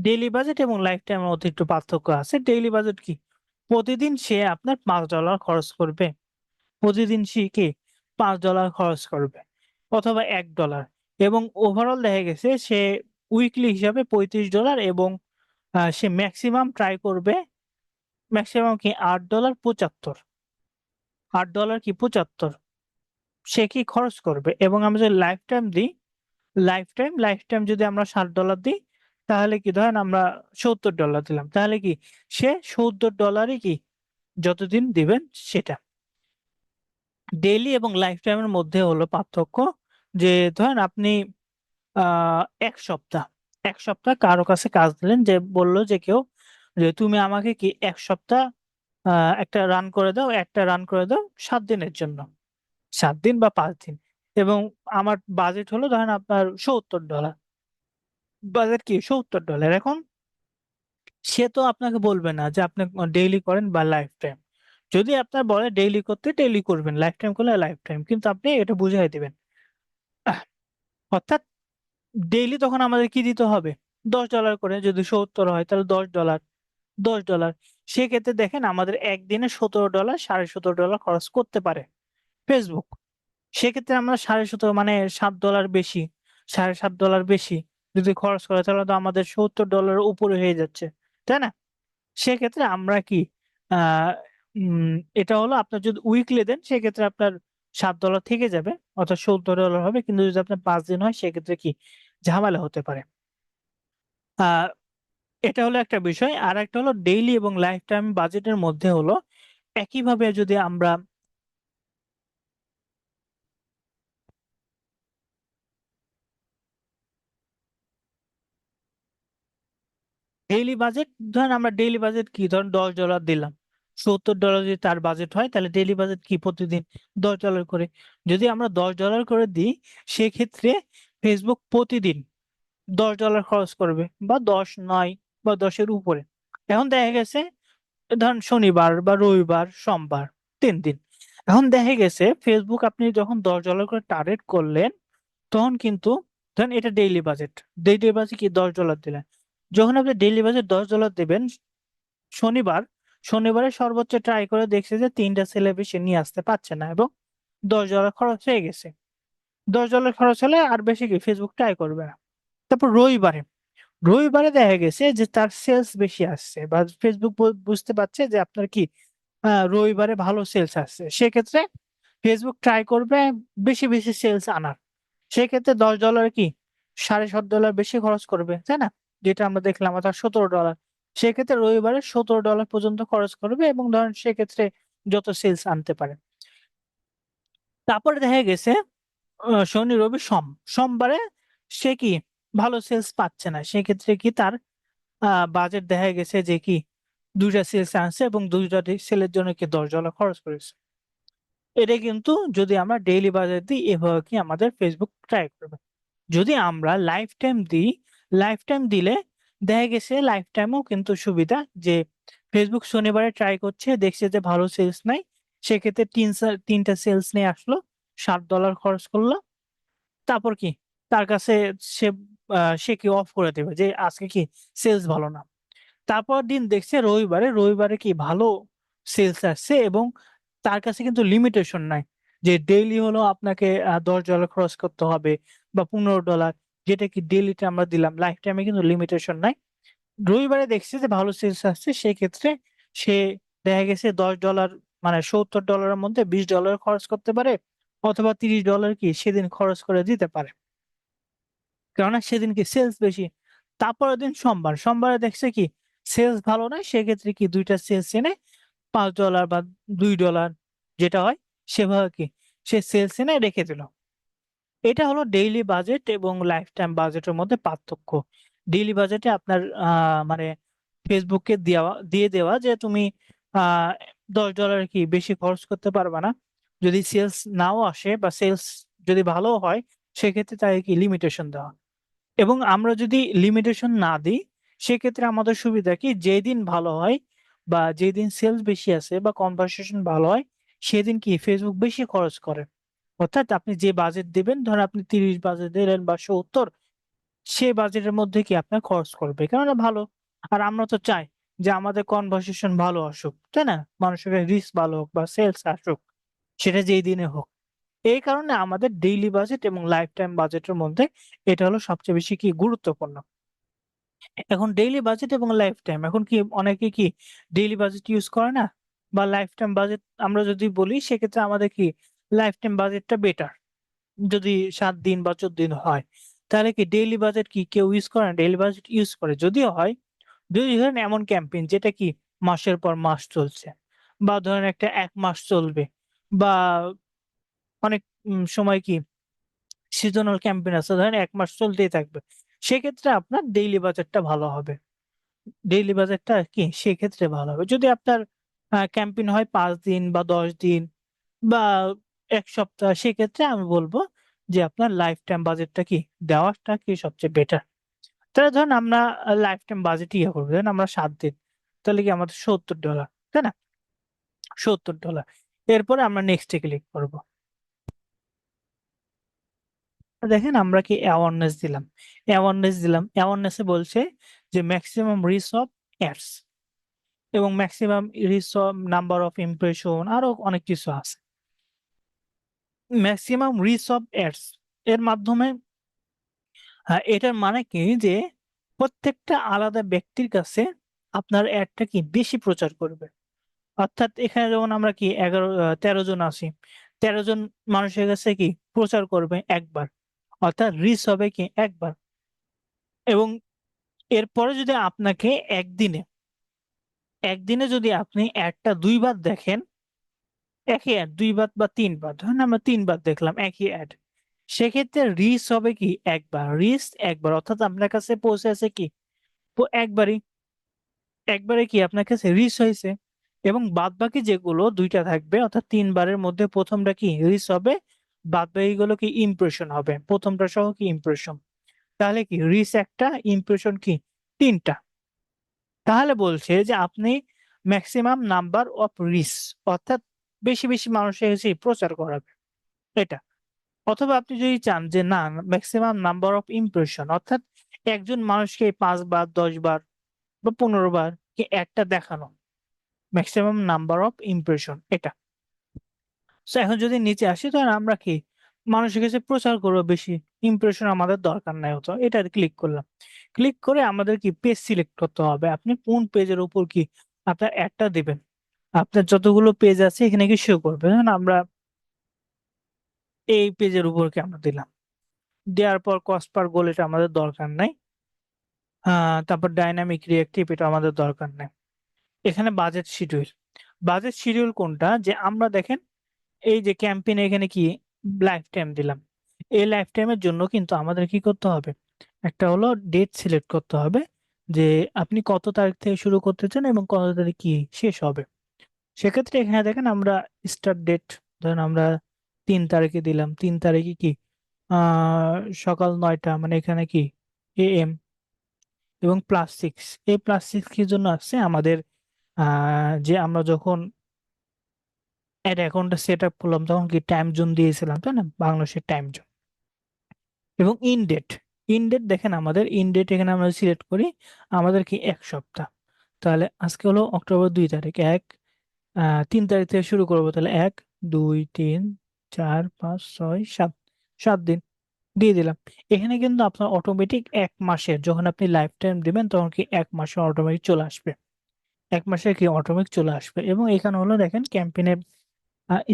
ডেইলি বাজেট এবং লাইফ টাইমের মধ্যে একটু পার্থক্য আছে। ডেইলি বাজেট কি, প্রতিদিন সে আপনার $5 খরচ করবে। প্রতিদিন সে কি $5 খরচ করবে, অথবা $1। এবং ওভারঅল দেখা গেছে সে উইকলি হিসাবে $35, এবং সে ম্যাক্সিমাম ট্রাই করবে, ম্যাক্সিমাম কি $8.75, $8 কি 75 সে কি খরচ করবে। এবং আমরা যদি লাইফ টাইম দিই, লাইফ টাইম যদি আমরা $60 দিই, তাহলে কি ধরেন আমরা $70 দিলাম, তাহলে কি সে $70 কি যতদিন দিবেন সেটা। ডেইলি এবং লাইফ টাইমের মধ্যে হলো পার্থক্য যে ধরেন আপনি আহ এক সপ্তাহ এক সপ্তাহ কারো কাছে কাজ দিলেন, যে বললো যে কেউ যে তুমি আমাকে কি এক সপ্তাহ একটা রান করে দাও 7 দিনের জন্য, 7 দিন বা 5 দিন। এবং আমার বাজেট হলো ধরেন আপনার $70, বাজেট কি $70। এখন সে তো আপনাকে বলবে না যে আপনি ডেইলি করেন বা লাইফ টাইম। যদি আপনার বলে ডেইলি করতে, ডেইলি করবেন, লাইফ টাইম করলে লাইফ টাইম, কিন্তু আপনি এটা বুঝাই দিবেন। আহ, অর্থাৎ ডেইলি তখন আমাদের কি দিতে হবে, $10 করে। যদি 70 হয় তাহলে $10, $10। সেক্ষেত্রে দেখেন আমাদের একদিনে $17, $17.5 খরচ করতে পারে ফেসবুক। সেক্ষেত্রে আমরা 17.5 মানে $7 বেশি, $7.5 বেশি যদি খরচ করে, তাহলে তো আমাদের $70 উপরে হয়ে যাচ্ছে, তাই না? সেক্ষেত্রে আমরা কি আহ এটা হলো আপনার যদি উইকলি দেন, সেক্ষেত্রে আপনার $7 থেকে যাবে, অর্থাৎ $70 হবে। কিন্তু যদি আপনার 5 দিন হয়, সেক্ষেত্রে কি ঝামেলা হতে পারে। আহ এটা হলো একটা বিষয়। আর একটা হলো ডেইলি এবং লাইফ টাইম বাজেটের মধ্যে হলো একইভাবে যদি আমরা ডেইলি বাজেট, ধরেন আমরা ডেইলি বাজেট কি ধরেন $10 দিলাম, $70 যদি তার বাজেট হয়, তাহলে ডেইলি বাজেট কি প্রতিদিন $10 করে। যদি আমরা $10 করে দিই, সেক্ষেত্রে ফেসবুক প্রতিদিন $10 খরচ করবে, বা 10 নয় বা 10-এর উপরে। এখন দেখা গেছে ধরেন শনিবার বা রবিবার সোমবার 3 দিন। এখন দেখা গেছে ফেসবুক আপনি যখন $10 করে টার্গেট করলেন, তখন কিন্তু ধরেন এটা ডেইলি বাজেট, ডেইলি বাজেট কি $10 দিলেন। যখন আপনি ডেইলি বাজেট $10 দেবেন, শনিবার শনিবারে সর্বোচ্চ ট্রাই করে দেখছে যে 3টা ছেলে বেশি নিয়ে আসতে পারছে না, এবং $10 খরচ হয়ে গেছে। $10 খরচ হলে আর বেশি কি ফেসবুক ট্রাই করবে না। তারপর রবিবারে, রবিবারে দেখা গেছে যে তার সেলস বেশি আসছে, বা ফেসবুক বুঝতে পারছে যে আপনার কি রবিবারে ভালো সেলস আসছে, সেক্ষেত্রে ফেসবুক ট্রাই করবে বেশি বেশি সেলস আনার। সেক্ষেত্রে $10 কি $7.5 বেশি খরচ করবে, তাই না? যেটা আমরা দেখলাম, অর্থাৎ $17। সেক্ষেত্রে রবিবারে $17 পর্যন্ত খরচ করবে, এবং ধরেন সেক্ষেত্রে যত সেলস আনতে পারে। তারপরে দেখা গেছে শনি রবি সোমবারে সে কি ভালো সেলস পাচ্ছে না, সেক্ষেত্রে কি তার বাজেট দেখা গেছে যে কি 2টা সেলস আনছে, এবং 2টা সেলের জন্য কি $10 খরচ করেছে। এটা কিন্তু যদি আমরা ডেইলি বাজেট দিই, এভাবে কি আমাদের ফেসবুক ট্রাই করবে। যদি আমরা লাইফ টাইম দিই, লাইফ টাইম দিলে দেখা গেছে লাইফ টাইমও কিন্তু সুবিধা, যে ফেসবুক শনিবারে ট্রাই করছে, দেখছে যে ভালো সেলস নাই, সেক্ষেত্রে তিনটা সেলস নিয়ে আসলো, $7 খরচ করলো। তারপর কি তার কাছে সে সে কি অফ করে দেবে যে আজকে কি সেলস ভালো না। তারপর দিন দেখছে রবিবারে, রবিবারে কি ভালো সেলস আসছে, এবং তার কাছে কিন্তু লিমিটেশন নাই যে ডেইলি হলো আপনাকে $10 খরচ করতে হবে বা $15, যেটা কি ডেইলিতে আমরা দিলাম, লাইফ টাইমে কিন্তু লিমিটেশন নাই। রবিবারে দেখছে যে ভালো সেলস আসছে, সেই ক্ষেত্রে সে দেখা গেছে $10 মানে $70 মধ্যে $20 খরচ করতে পারে, অথবা $30 কি সেদিন খরচ করে দিতে পারে, কেননা সেদিন কি সেলস বেশি। তারপরের দিন সোমবার, সোমবারে দেখছে কি সেলস ভালো নয়, সেক্ষেত্রে কি দুইটা সেলস এনে $5 বা $2 যেটা হয় সেভাবে কি সে সেলস এনে রেখে দিল। এটা হলো ডেইলি বাজেট এবং লাইফ টাইম বাজেটের মধ্যে পার্থক্য। ডেইলি বাজেটে আপনার মানে ফেসবুককে দিয়ে দেওয়া যে তুমি আহ $10 কি বেশি খরচ করতে পারবে না, যদি সেলস নাও আসে বা সেলস যদি ভালো হয়, সেক্ষেত্রে তাকে কি লিমিটেশন দেওয়া। এবং আমরা যদি লিমিটেশন না দিই, সেক্ষেত্রে আমাদের সুবিধা কি, যেদিন ভালো হয় বা যেদিন সেলস বেশি আছে বা কনভার্সেশন ভালো হয়, সেদিন কি ফেসবুক বেশি খরচ করে। অর্থাৎ আপনি যে বাজেট দিবেন, ধর আপনি 30 বাজেট দিলেন বা 70, সেই বাজেটের মধ্যে কি আপনার খরচ করবে, কেননা ভালো। আর আমরা তো চাই যে আমাদের কনভার্সেশন ভালো আসুক, তাই না, মানুষের রিচ ভালো হোক বা সেলস আসুক, সেটা যেই দিনে হোক। এই কারণে আমাদের ডেইলি বাজেট এবং লাইফ টাইম বাজেটের মধ্যে এটা হলো সবচেয়ে বেশি কি গুরুত্বপূর্ণ। এখন ডেইলি বাজেট এবং লাইফ টাইম, এখন কি অনেকে কি ডেইলি বাজেট ইউজ করে না, বা লাইফ টাইম বাজেট আমরা যদি বলি, সেক্ষেত্রে আমাদের কি লাইফ টাইম বাজেটটা বেটার। যদি 7 দিন বা 14 দিন হয়, তাহলে কি ডেইলি বাজেট কি কেউ ইউজ করে না? ডেইলি বাজেট ইউজ করে, যদিও হয় যদি ধরেন এমন ক্যাম্পেইন যেটা কি মাসের পর মাস চলছে, বা ধরেন একটা 1 মাস চলবে, বা অনেক সময় কি সিজনাল ক্যাম্পেইন আছে, ধরেন 1 মাস চলতেই থাকবে, সেক্ষেত্রে আপনার ডেইলি বাজেটটা ভালো হবে। ডেইলি বাজেটটা কি সেক্ষেত্রে ভালো হবে। যদি আপনার ক্যাম্পেইন হয় 5 দিন বা 10 দিন বা 1 সপ্তাহ, সেক্ষেত্রে আমি বলবো যে আপনার লাইফ টাইম বাজেটটা কি দেওয়াটা কি সবচেয়ে বেটার। তাহলে ধরেন আমরা লাইফ টাইম বাজেট ইয়ে করবো, ধরেন আমরা 7 দিন, তাহলে কি আমাদের $70, তাই না, $70। এরপরে আমরা নেক্সটে ক্লিক করব। দেখেন আমরা কি অ্যাওয়ারনেস দিলাম, অ্যাওয়ারনেসে বলছে যে ম্যাক্সিমাম রিচ অফ অ্যাডস এবং maximum reach of number of impression, আরো অনেক কিছু আছে। ম্যাক্সিমাম রিচ অফ অ্যাডস এর মাধ্যমে, এটার মানে কি যে প্রত্যেকটা আলাদা ব্যক্তির কাছে আপনার অ্যাডটা কি বেশি প্রচার করবে। অর্থাৎ এখানে যেমন আমরা কি 13 জন আছি, 13 জন মানুষের কাছে কি প্রচার করবে একবার, অর্থাৎ রিচ হবে কি একবার। এবং এরপরে যদি আপনাকে একদিনে একদিনে যদি আপনি অ্যাডটা 2 বার দেখেন, একই অ্যাড 2 বার বা 3 বার, ধরেন আমরা 3 বার দেখলাম একই অ্যাড, সেক্ষেত্রে রিচ হবে কি একবার, রিচ একবার, অর্থাৎ আপনার কাছে পৌঁছেছে কি একবারই, একবারে কি আপনার কাছে রিচ হয়েছে। এবং বাদ বাকি যেগুলো দুইটা থাকবে, অর্থাৎ 3 বারের মধ্যে প্রথমটা কি রিচ হবে, বাদ বাকি গুলো কি ইমপ্রেশন হবে, প্রথমটা সহ কি ইমপ্রেশন। তাহলে কি রিচ একটা, ইমপ্রেশন কি 3টা। তাহলে বলছে যে আপনি ম্যাক্সিমাম নাম্বার অফ রিচ, অর্থাৎ বেশি বেশি মানুষের কাছে প্রচার করাবে এটা। অথবা আপনি যদি চান যে না, ম্যাক্সিমাম নাম্বার অফ ইমপ্রেশন, অর্থাৎ একজন মানুষকে 5 বার 10 বার বা 15 বার কি একটা দেখানো, ম্যাক্সিমাম নাম্বার অফ ইমপ্রেশন এটা। তো এখন যদি নিচে আসি, তাহলে আমরা কি মানুষের কাছে প্রচার করবো বেশি, ইমপ্রেশন আমাদের দরকার নাই হতো, এটা ক্লিক করলাম। ক্লিক করে আমাদের কি পেজ সিলেক্ট করতে হবে, আপনি কোন পেজের উপর কি আপনার অ্যাডটা দিবেন। আপনার যতগুলো পেজ আছে এখানে কি শো করবে, ধরুন আমরা এই পেজের উপর কি আমরা দিলাম, দেওয়ার পর কস্ট পার গোল এটা আমাদের দরকার নাই। তারপর ডাইনামিক রিয়েক্টিভ এটা আমাদের দরকার নাই। এখানে বাজেট শিডিউল, বাজেট শিডিউল কোনটা, যে আমরা দেখেন এই যে ক্যাম্পেইন এখানে কি লাইফ টাইম দিলাম, এই লাইফ টাইমের জন্য কিন্তু আমাদের কি করতে হবে, একটা হলো ডেট সিলেক্ট করতে হবে, যে আপনি কত তারিখ থেকে শুরু করতে চান এবং কত তারিখ কি শেষ হবে। সেক্ষেত্রে এখানে দেখেন আমরা স্টার্ট ডেট, ধরেন আমরা 3 তারিখে দিলাম, 3 তারিখে কি আহ সকাল 9টা, মানে এখানে কি AM, এবং +6, এই +6 কি জন্য আসছে আমাদের যে আমরা যখন অ্যাড অ্যাকাউন্টটা সেট আপ করলাম তখন কি টাইম জোন দিয়েছিলাম তাই না, বাংলাদেশের টাইম জোন। এবং ইনডেট, ইনডেট দেখেন আমাদের ইনডেট এখানে আমরা সিলেক্ট করি আমাদের কি 1 সপ্তাহ। তাহলে আজকে হলো অক্টোবর 2 তারিখ, 3 তারিখ থেকে শুরু করবো, তাহলে 1 2 3 4 5 6 7, 7 দিন দিয়ে দিলাম। এখানে কিন্তু আপনার অটোমেটিক 1 মাসের, যখন আপনি লাইফ টাইম দিবেন তখন কি 1 মাসে অটোমেটিক চলে আসবে, 1 মাসে কি অটোমেটিক চলে আসবে। এবং এখানে হলো দেখেন ক্যাম্পেইনের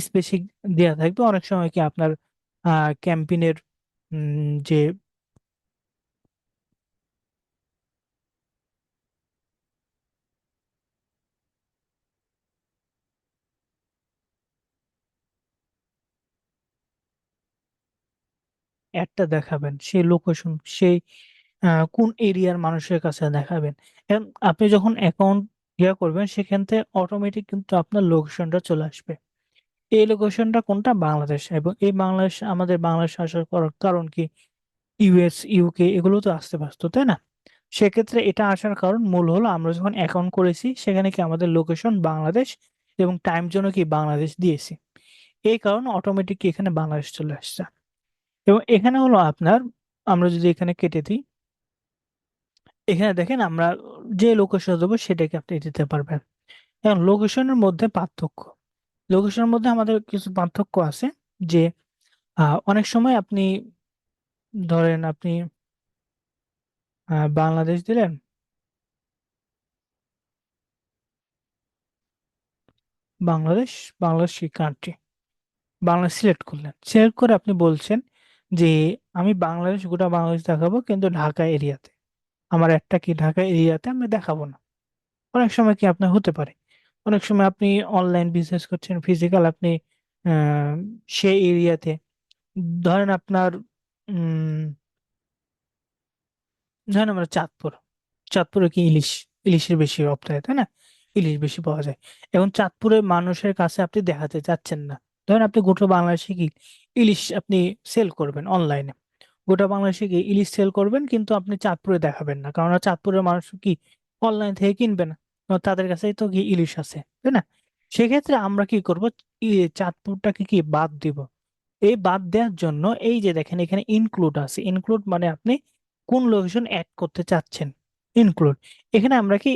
স্পেসিফিক দেওয়া থাকবে, অনেক সময় কি আপনার ক্যাম্পেইনের যে অ্যাডটা দেখাবেন সেই লোকেশন, সেই কোন এরিয়ার মানুষের কাছে দেখাবেন। এখন আপনি যখন অ্যাকাউন্ট করবেন সেখান থেকে অটোমেটিক কিন্তু আপনার লোকেশনটা চলে আসবে। এই লোকেশনটা কোনটা, বাংলাদেশ। এবং এই বাংলাদেশ, আমাদের বাংলাদেশ আসার কারণ কি, ইউএস ইউকে এগুলো তো আসতে পারতো তাই না। সেক্ষেত্রে এটা আসার কারণ মূল হলো আমরা যখন অ্যাকাউন্ট করেছি সেখানে কি আমাদের লোকেশন বাংলাদেশ এবং টাইম জোনও কি বাংলাদেশ দিয়েছি, এই কারণে অটোমেটিক এখানে বাংলাদেশ চলে আসছে। এবং এখানে হলো আপনার, আমরা যদি এখানে কেটে দিই, এখানে দেখেন আমরা যে লোকেশন দেবো সেটাকে আপনি দিতে পারবেন। এখন লোকেশনের মধ্যে পার্থক্য, লোকেশনের মধ্যে আমাদের কিছু পার্থক্য আছে। যে অনেক সময় আপনি ধরেন আপনি বাংলাদেশ দিলেন, বাংলাদেশ, বাংলাদেশ কান্ট্রি, বাংলাদেশ সিলেক্ট করলেন, সিলেক্ট করে আপনি বলছেন যে আমি বাংলাদেশ, গোটা বাংলাদেশ দেখাবো কিন্তু ঢাকা এরিয়াতে, আমার একটা কি ঢাকা এরিয়াতে আমি দেখাবো না। অনেক সময় কি আপনার হতে পারে, অনেক সময় আপনি অনলাইন বিজনেস করছেন, ফিজিক্যাল আপনি আহ, সেই এরিয়াতে, ধরেন আপনার উম ধরেন আমরা চাঁদপুর, চাঁদপুরে কি ইলিশ, ইলিশের বেশি রপ্তানি তাই না, ইলিশ বেশি পাওয়া যায়। এখন চাঁদপুরের মানুষের কাছে আপনি দেখাতে চাচ্ছেন না, ধরেন আপনি গোটা বাংলাদেশে কি ইলিশ আপনি সেল করবেন অনলাইনে, গোটা বাংলাদেশে কি ইলিশ সেল করবেন কিন্তু আপনি চাঁদপুরে দেখাবেন না, কারণ চাঁদপুরের মানুষ কি অনলাইন থেকে কিনবে না, কারণ তাদের কাছেই তো কি ইলিশ আছে তাই না। সেক্ষেত্রে আমরা কি করব, চাঁদপুরটাকে কি বাদ দিব। এই বাদ দেওয়ার জন্য এই যে দেখেন এখানে ইনক্লুড আছে, ইনক্লুড মানে আপনি কোন লোকেশন অ্যাড করতে চাচ্ছেন, ইনক্লুড। এখানে আমরা কি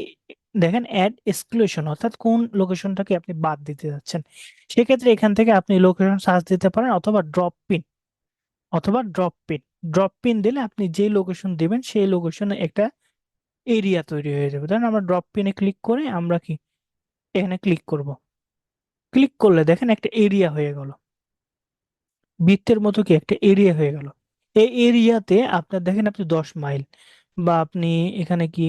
দেখেন অ্যাড এক্সক্লুশন, অর্থাৎ কোন লোকেশনটাকে আপনি বাদ দিতে যাচ্ছেন। সেক্ষেত্রে এখান থেকে আপনি লোকেশন সার্চ দিতে পারেন, অথবা ড্রপ পিন, অথবা ড্রপ পিন। ড্রপ পিন দিলে আপনি যে লোকেশন দিবেন সেই লোকেশনে একটা এরিয়া তৈরি হয়ে যাবে। ধরেন আমরা ড্রপ পিনে ক্লিক করে আমরা কি এখানে ক্লিক করব, ক্লিক করলে দেখেন একটা এরিয়া হয়ে গেল, বৃত্তের মতো কি একটা এরিয়া হয়ে গেল। এই এরিয়াতে আপনার দেখেন আপনি 10 মাইল, বা আপনি এখানে কি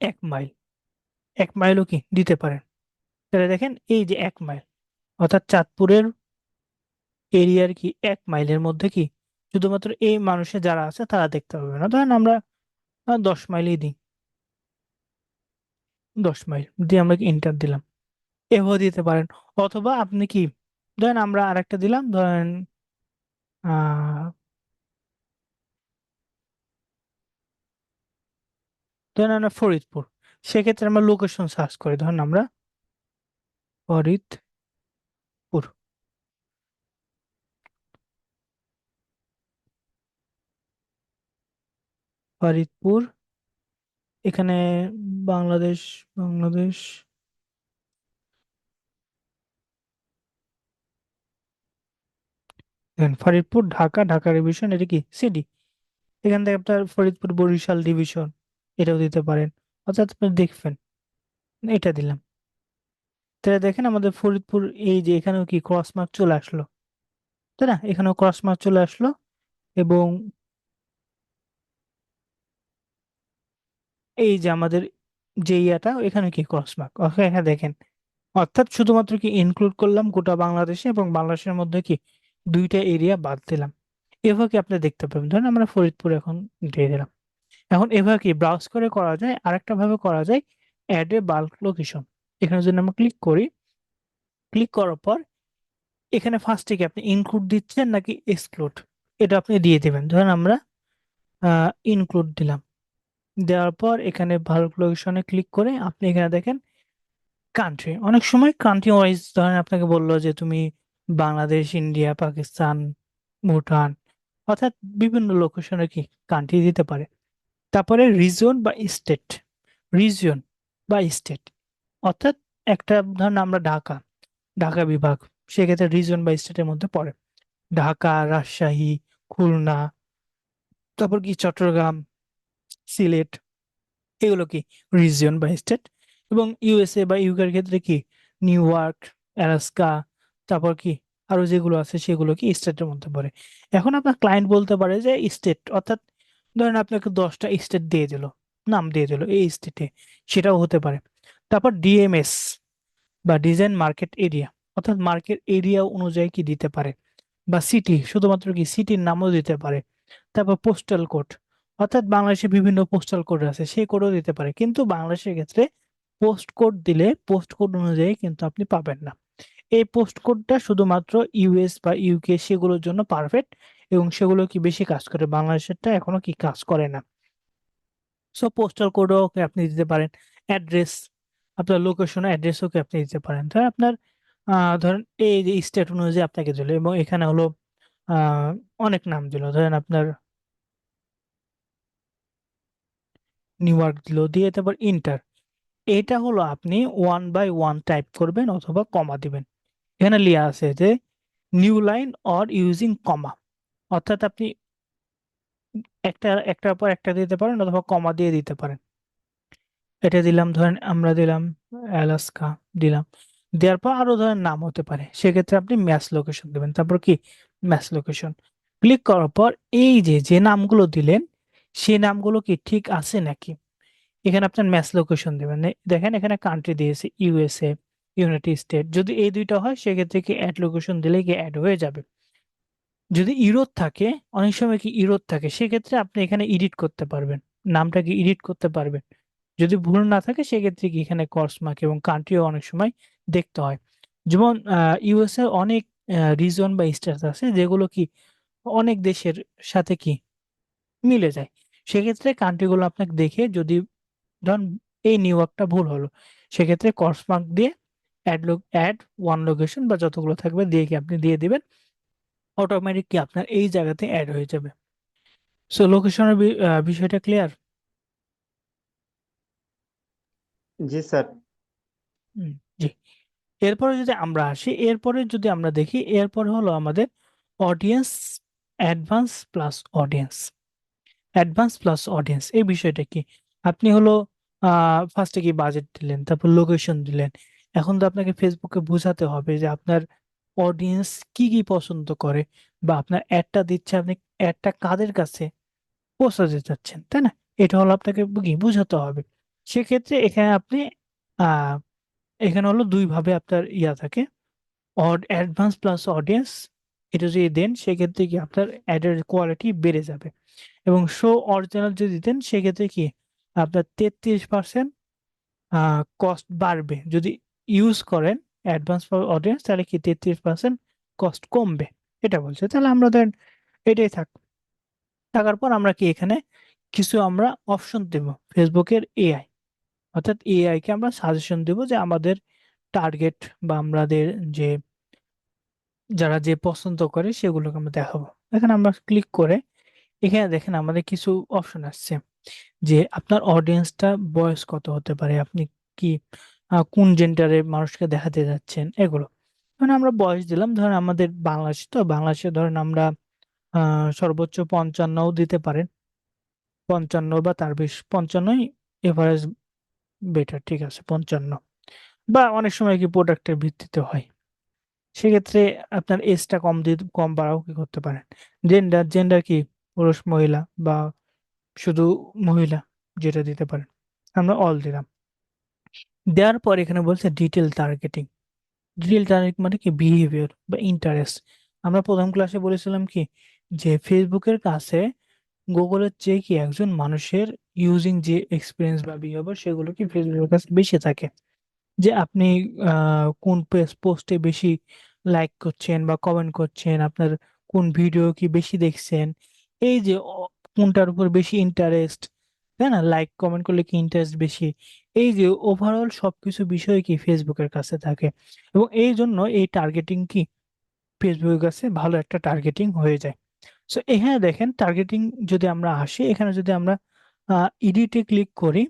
1 মাইল, 1 মাইলও কি দিতে পারেন। তাহলে দেখেন এই যে 1 মাইল, অর্থাৎ চাঁদপুরের এরিয়ার কি 1 মাইলের মধ্যে কি শুধুমাত্র এই মানুষে যারা আছে তারা দেখতে পাবে না। ধরেন আমরা 10 মাইলই দিই, 10 মাইল দিয়ে আমরা কি ইন্টার দিলাম, এভাবে দিতে পারেন। অথবা আপনি কি ধরেন আমরা আরেকটা দিলাম, ধরেন আহ ধরেন আমরা ফরিদপুর, সেক্ষেত্রে আমরা লোকেশন সার্চ করি, ধরেন আমরা ফরিদপুর, ফরিদপুর এখানে বাংলাদেশ, বাংলাদেশ দেখেন ফরিদপুর, ঢাকা, ঢাকা ডিভিশন, এটা কি সিটি, এখান থেকে আপনার ফরিদপুর বরিশাল ডিভিশন এটাও দিতে পারেন। অর্থাৎ আপনি দেখবেন, এটা দিলাম, তাহলে দেখেন আমাদের ফরিদপুর এই যে এখানেও কি ক্রস মার্ক চলে আসলো তাই না, এখানেও ক্রস মার্ক চলে আসলো। এবং এই যে আমাদের যে ইয়াটা এখানে কি ক্রস মার্ক, এখানে দেখেন, অর্থাৎ শুধুমাত্র কি ইনক্লুড করলাম গোটা বাংলাদেশে, এবং বাংলাদেশের মধ্যে কি 2টা এরিয়া বাদ দিলাম। এভাবে কি আপনি দেখতে পাবেন, ধরেন আমরা ফরিদপুর এখন দিয়ে দিলাম। এখন এভাবে কি ব্রাউজ করে করা যায়, আরেকটা ভাবে করা যায়, অ্যাড এ বাল্ক লোকেশন। এখানে যদি আমরা ক্লিক করি, ক্লিক করার পর এখানে ফার্স্টে কি আপনি ইনক্লুড দিচ্ছেন নাকি এক্সক্লুড, এটা আপনি দিয়ে দিবেন। ধরেন আমরা ইনক্লুড দিলাম, দেওয়ার পর এখানে ভালো লোকেশনে ক্লিক করে আপনি এখানে দেখেন কান্ট্রি। অনেক সময় কান্ট্রি ওয়াইজ ধরেন আপনাকে বললো যে তুমি বাংলাদেশ, ইন্ডিয়া, পাকিস্তান, ভুটান, অর্থাৎ বিভিন্ন লোকেশনে কি কান্ট্রি দিতে পারে। তারপরে রিজন বা স্টেট, রিজিয়ন বা স্টেট, অর্থাৎ একটা ধরেন আমরা ঢাকা, ঢাকা বিভাগ, সেক্ষেত্রে রিজন বা স্টেটের মধ্যে পড়ে ঢাকা, রাজশাহী, খুলনা, তারপর কি চট্টগ্রাম, সিলেট, এগুলো কি রিজিয়ন বা স্টেট। এবং ইউএসএ বা ইউকের ক্ষেত্রে কি নিউ ইয়র্ক, অ্যালাস্কা, তারপর কি আরো যেগুলো আছে সেগুলো কি স্টেটের মধ্যে পড়ে। এখন আপনার ক্লায়েন্ট বলতে পারে যে স্টেট, অর্থাৎ ধরেন আপনাকে 10টা স্টেট দিয়ে দিল, নাম দিয়ে দিল এই স্টেটে, সেটাও হতে পারে। তারপর ডিএমএস বা ডিজাইন মার্কেট এরিয়া, অর্থাৎ মার্কেট এরিয়া অনুযায়ী কি দিতে পারে। বা সিটি, শুধুমাত্র কি সিটির নামও দিতে পারে। তারপর পোস্টাল কোড, অর্থাৎ বাংলাদেশে বিভিন্ন পোস্টাল কোড আছে সেই কোডও দিতে পারে, কিন্তু বাংলাদেশের ক্ষেত্রে পোস্ট কোড দিলে পোস্ট কোড অনুযায়ী কিন্তু আপনি পাবেন না। এই পোস্ট কোডটা শুধুমাত্র ইউএস বা ইউকে সেগুলোর জন্য পারফেক্ট, এবং সেগুলো কি বেশি কাজ করে, বাংলাদেশেরটা এখনো কি কাজ করে না। সো পোস্টাল কোডও আপনি দিতে পারেন। অ্যাড্রেস, আপনার লোকেশন অ্যাড্রেসও কি আপনি দিতে পারেন। ধরেন আপনার ধরেন এই যে স্টেট অনুযায়ী আপনাকে দিল, এবং এখানে হলো আহ অনেক নাম দিল, ধরেন আপনার নিউ ইয়র্ক দিল, দিয়ে তারপর ইন্টার। এটা হলো আপনি 1 বাই 1 টাইপ করবেন অথবা কমা দিবেন। এখানে লেখা আছে যে নিউ লাইন অর ইউজিং কমা, অর্থাৎ আপনি একটার পর একটা দিতে পারেন অথবা কমা দিয়ে দিতে পারেন। এটা দিলাম, ধরেন আমরা দিলাম অ্যালাস্কা, দিলাম। দেওয়ার পর আরো ধরেন নাম হতে পারে, সেক্ষেত্রে আপনি ম্যাচ লোকেশন দেবেন, তারপর কি ম্যাচ লোকেশন ক্লিক করার পর এই যে যে নামগুলো দিলেন সেই নামগুলো কি ঠিক আছে নাকি, এখানে আপনার ম্যাচ লোকেশন দেবেন। দেখেন এখানে কান্ট্রি দিয়েছে ইউএসএ, ইউনাইটেড স্টেট, যদি এই দুইটা হয় সেক্ষেত্রে কি অ্যাড লোকেশন দিলে কি অ্যাড হয়ে যাবে। যদি ইউরোপ থাকে, অনেক সময় কি ইউরোপ থাকে, সেক্ষেত্রে আপনি এখানে এডিট করতে পারবেন, নামটাকে এডিট করতে পারবেন। যদি ভুল না থাকে সেক্ষেত্রে কি এখানে ক্রস মার্ক এবং কান্ট্রিও অনেক সময় দেখতে হয়। যেমন ইউএসএ অনেক রিজন বা স্টেট আছে যেগুলো কি অনেক দেশের সাথে কি মিলে যায়। সেক্ষেত্রে কান্ট্রিগুলো আপনাকে দেখে, যদি ধরুন এই নিউ ইয়র্কটা ভুল হলো, সেক্ষেত্রে ক্রস মার্ক দিয়ে অ্যাড ওয়ান লোকেশন বা যতগুলো থাকবে দিয়ে কি আপনি দিয়ে দিবেন, অটোমেটিক কি আপনার এই জায়গাতে অ্যাড হয়ে যাবে। সো লোকেশনের বিষয়টা ক্লিয়ার। জি স্যার। জি। এরপরে যদি আমরা আসি, এরপরে যদি আমরা দেখি, এরপরে হলো আমাদের audience, advance plus audience. Advance plus audience এই বিষয়টা কি, আপনি হলো ফার্স্টে কি বাজেট দিলেন, তারপর লোকেশন দিলেন। এখন তো আপনাকে ফেসবুকে বোঝাতে হবে যে আপনার অডিয়েন্স কি কি পছন্দ করে, বা আপনার অ্যাডটা দিচ্ছে, আপনি অ্যাডটা কাদের কাছে পৌঁছাতে চাচ্ছেন, তাই না। এটা হলো আপনাকে কি বোঝাতে হবে। সেক্ষেত্রে এখানে আপনি আহ এখানে হলো দুই ভাবে আপনার ইয়া থাকে, অ্যাডভান্স প্লাস অডিয়েন্স। এটা যদি দেন সেক্ষেত্রে কি আপনার অ্যাডের কোয়ালিটি বেড়ে যাবে। এবং শো অরিজিনাল যদি দেন সেক্ষেত্রে কি আপনার 33% কস্ট বাড়বে। যদি ইউজ করেন অ্যাডভান্স ফর অডিয়েন্স তাহলে কি 33% কস্ট কমবে। এটা বলছে, তাহলে আমরা দেন এটাই থাকার পর আমরা কি এখানে কিছু আমরা অপশন দেব ফেসবুকের এআই, অর্থাৎ এআই কে আমরা সাজেশন দেব যে আমাদের টার্গেট বা আমাদের যে যারা যে পছন্দ করে সেগুলোকে আমরা দেখাবো। এখানে আমরা ক্লিক করে এখানে দেখেন আমাদের কিছু অপশন আসছে, যে আপনার অডিয়েন্সটা বয়স কত হতে পারে, আপনি কি কোন জেন্ডারের মানুষকে দেখাতে যাচ্ছেন, এগুলো। ধরেন আমরা বয়স দিলাম, ধরেন আমাদের বাংলাদেশ, তো বাংলাদেশে ধরেন আমরা সর্বোচ্চ 55ও দিতে পারেন, 55 বা তার বেশি, 55ই এভারেজ বেটার, ঠিক আছে 55। বা অনেক সময় কি প্রোডাক্টের ভিত্তিতে হয়, সেক্ষেত্রে আপনার এজটা কম দিয়ে কম বাড়াও কি করতে পারেন। জেন্ডার, জেন্ডার কি পুরুষ মহিলা বা শুধু মহিলা, যেটা দিতে পারেন। আমরা অল দিলাম। দেওয়ার পর এখানে বলছে ডিটেল টার্গেটিং। ডিটেল টার্গেট মানে কি বিহেভিয়ার বা ইন্টারেস্ট। আমরা প্রথম ক্লাসে বলেছিলাম কি যে ফেসবুকের কাছে গুগলের চেয়ে কি একজন মানুষের ইউজিং যে এক্সপিরিয়েন্স বা বিহেভিয়ার সেগুলো কি ফেসবুকের কাছে বেশি থাকে। যে আপনি কোন পোস্টে বেশি লাইক করছেন বা কমেন্ট করছেন, আপনার কোন ভিডিও কি বেশি দেখছেন, এই যে কোনটার উপর বেশি ইন্টারেস্ট, তাই না? লাইক কমেন্ট করলে কি ইন্টারেস্ট বেশি, এই যে ওভারঅল সবকিছু বিষয় কি ফেসবুকের কাছে থাকে। এবং এই জন্য এই টার্গেটিং কি ফেসবুকের কাছে ভালো একটা টার্গেটিং হয়ে যায়। সো এখানে দেখেন টার্গেটিং যদি আমরা আসি, এখানে যদি আমরা এডিটে ক্লিক করি,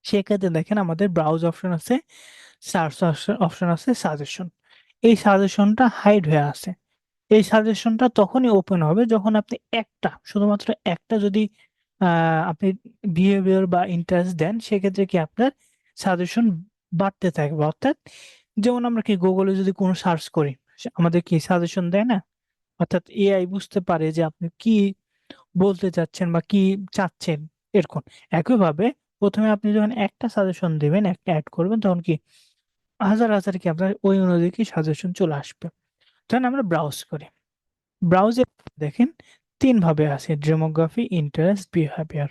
সেক্ষেত্রে দেখেন আমাদের ব্রাউজ অপশন আছে, সার্চ অপশন আছে, সাজেশন। এই সাজেশনটা হাইড হয়ে আছে। এই সাজেশনটা তখনই ওপেন হবে যখন আপনি একটা, শুধুমাত্র একটা যদি আপনি বিহেভিয়ার বা ইন্টারেস্ট দেন, সেক্ষেত্রে কি আপনার সাজেশন বাড়তে থাকবে। অর্থাৎ যেমন আমরা কি গুগলে যদি কোনো সার্চ করি, আমাদের কি সাজেশন দেয় না? অর্থাৎ এআই বুঝতে পারে যে আপনি কি বলতে চাচ্ছেন বা কি চাচ্ছেন, এরকম। একইভাবে প্রথমে আপনি যখন একটা সাজেশন দিবেন, একটা অ্যাড করবেন, তখন কি হাজার হাজার কি আপনার ওই অনুযায়ী কি সাজেশন চলে আসবে। তখন আমরা ব্রাউজ করি, ব্রাউজে দেখেন তিন ভাবে আছে: ডেমোগ্রাফি, ইন্টারেস্ট, বিহেভিয়ার।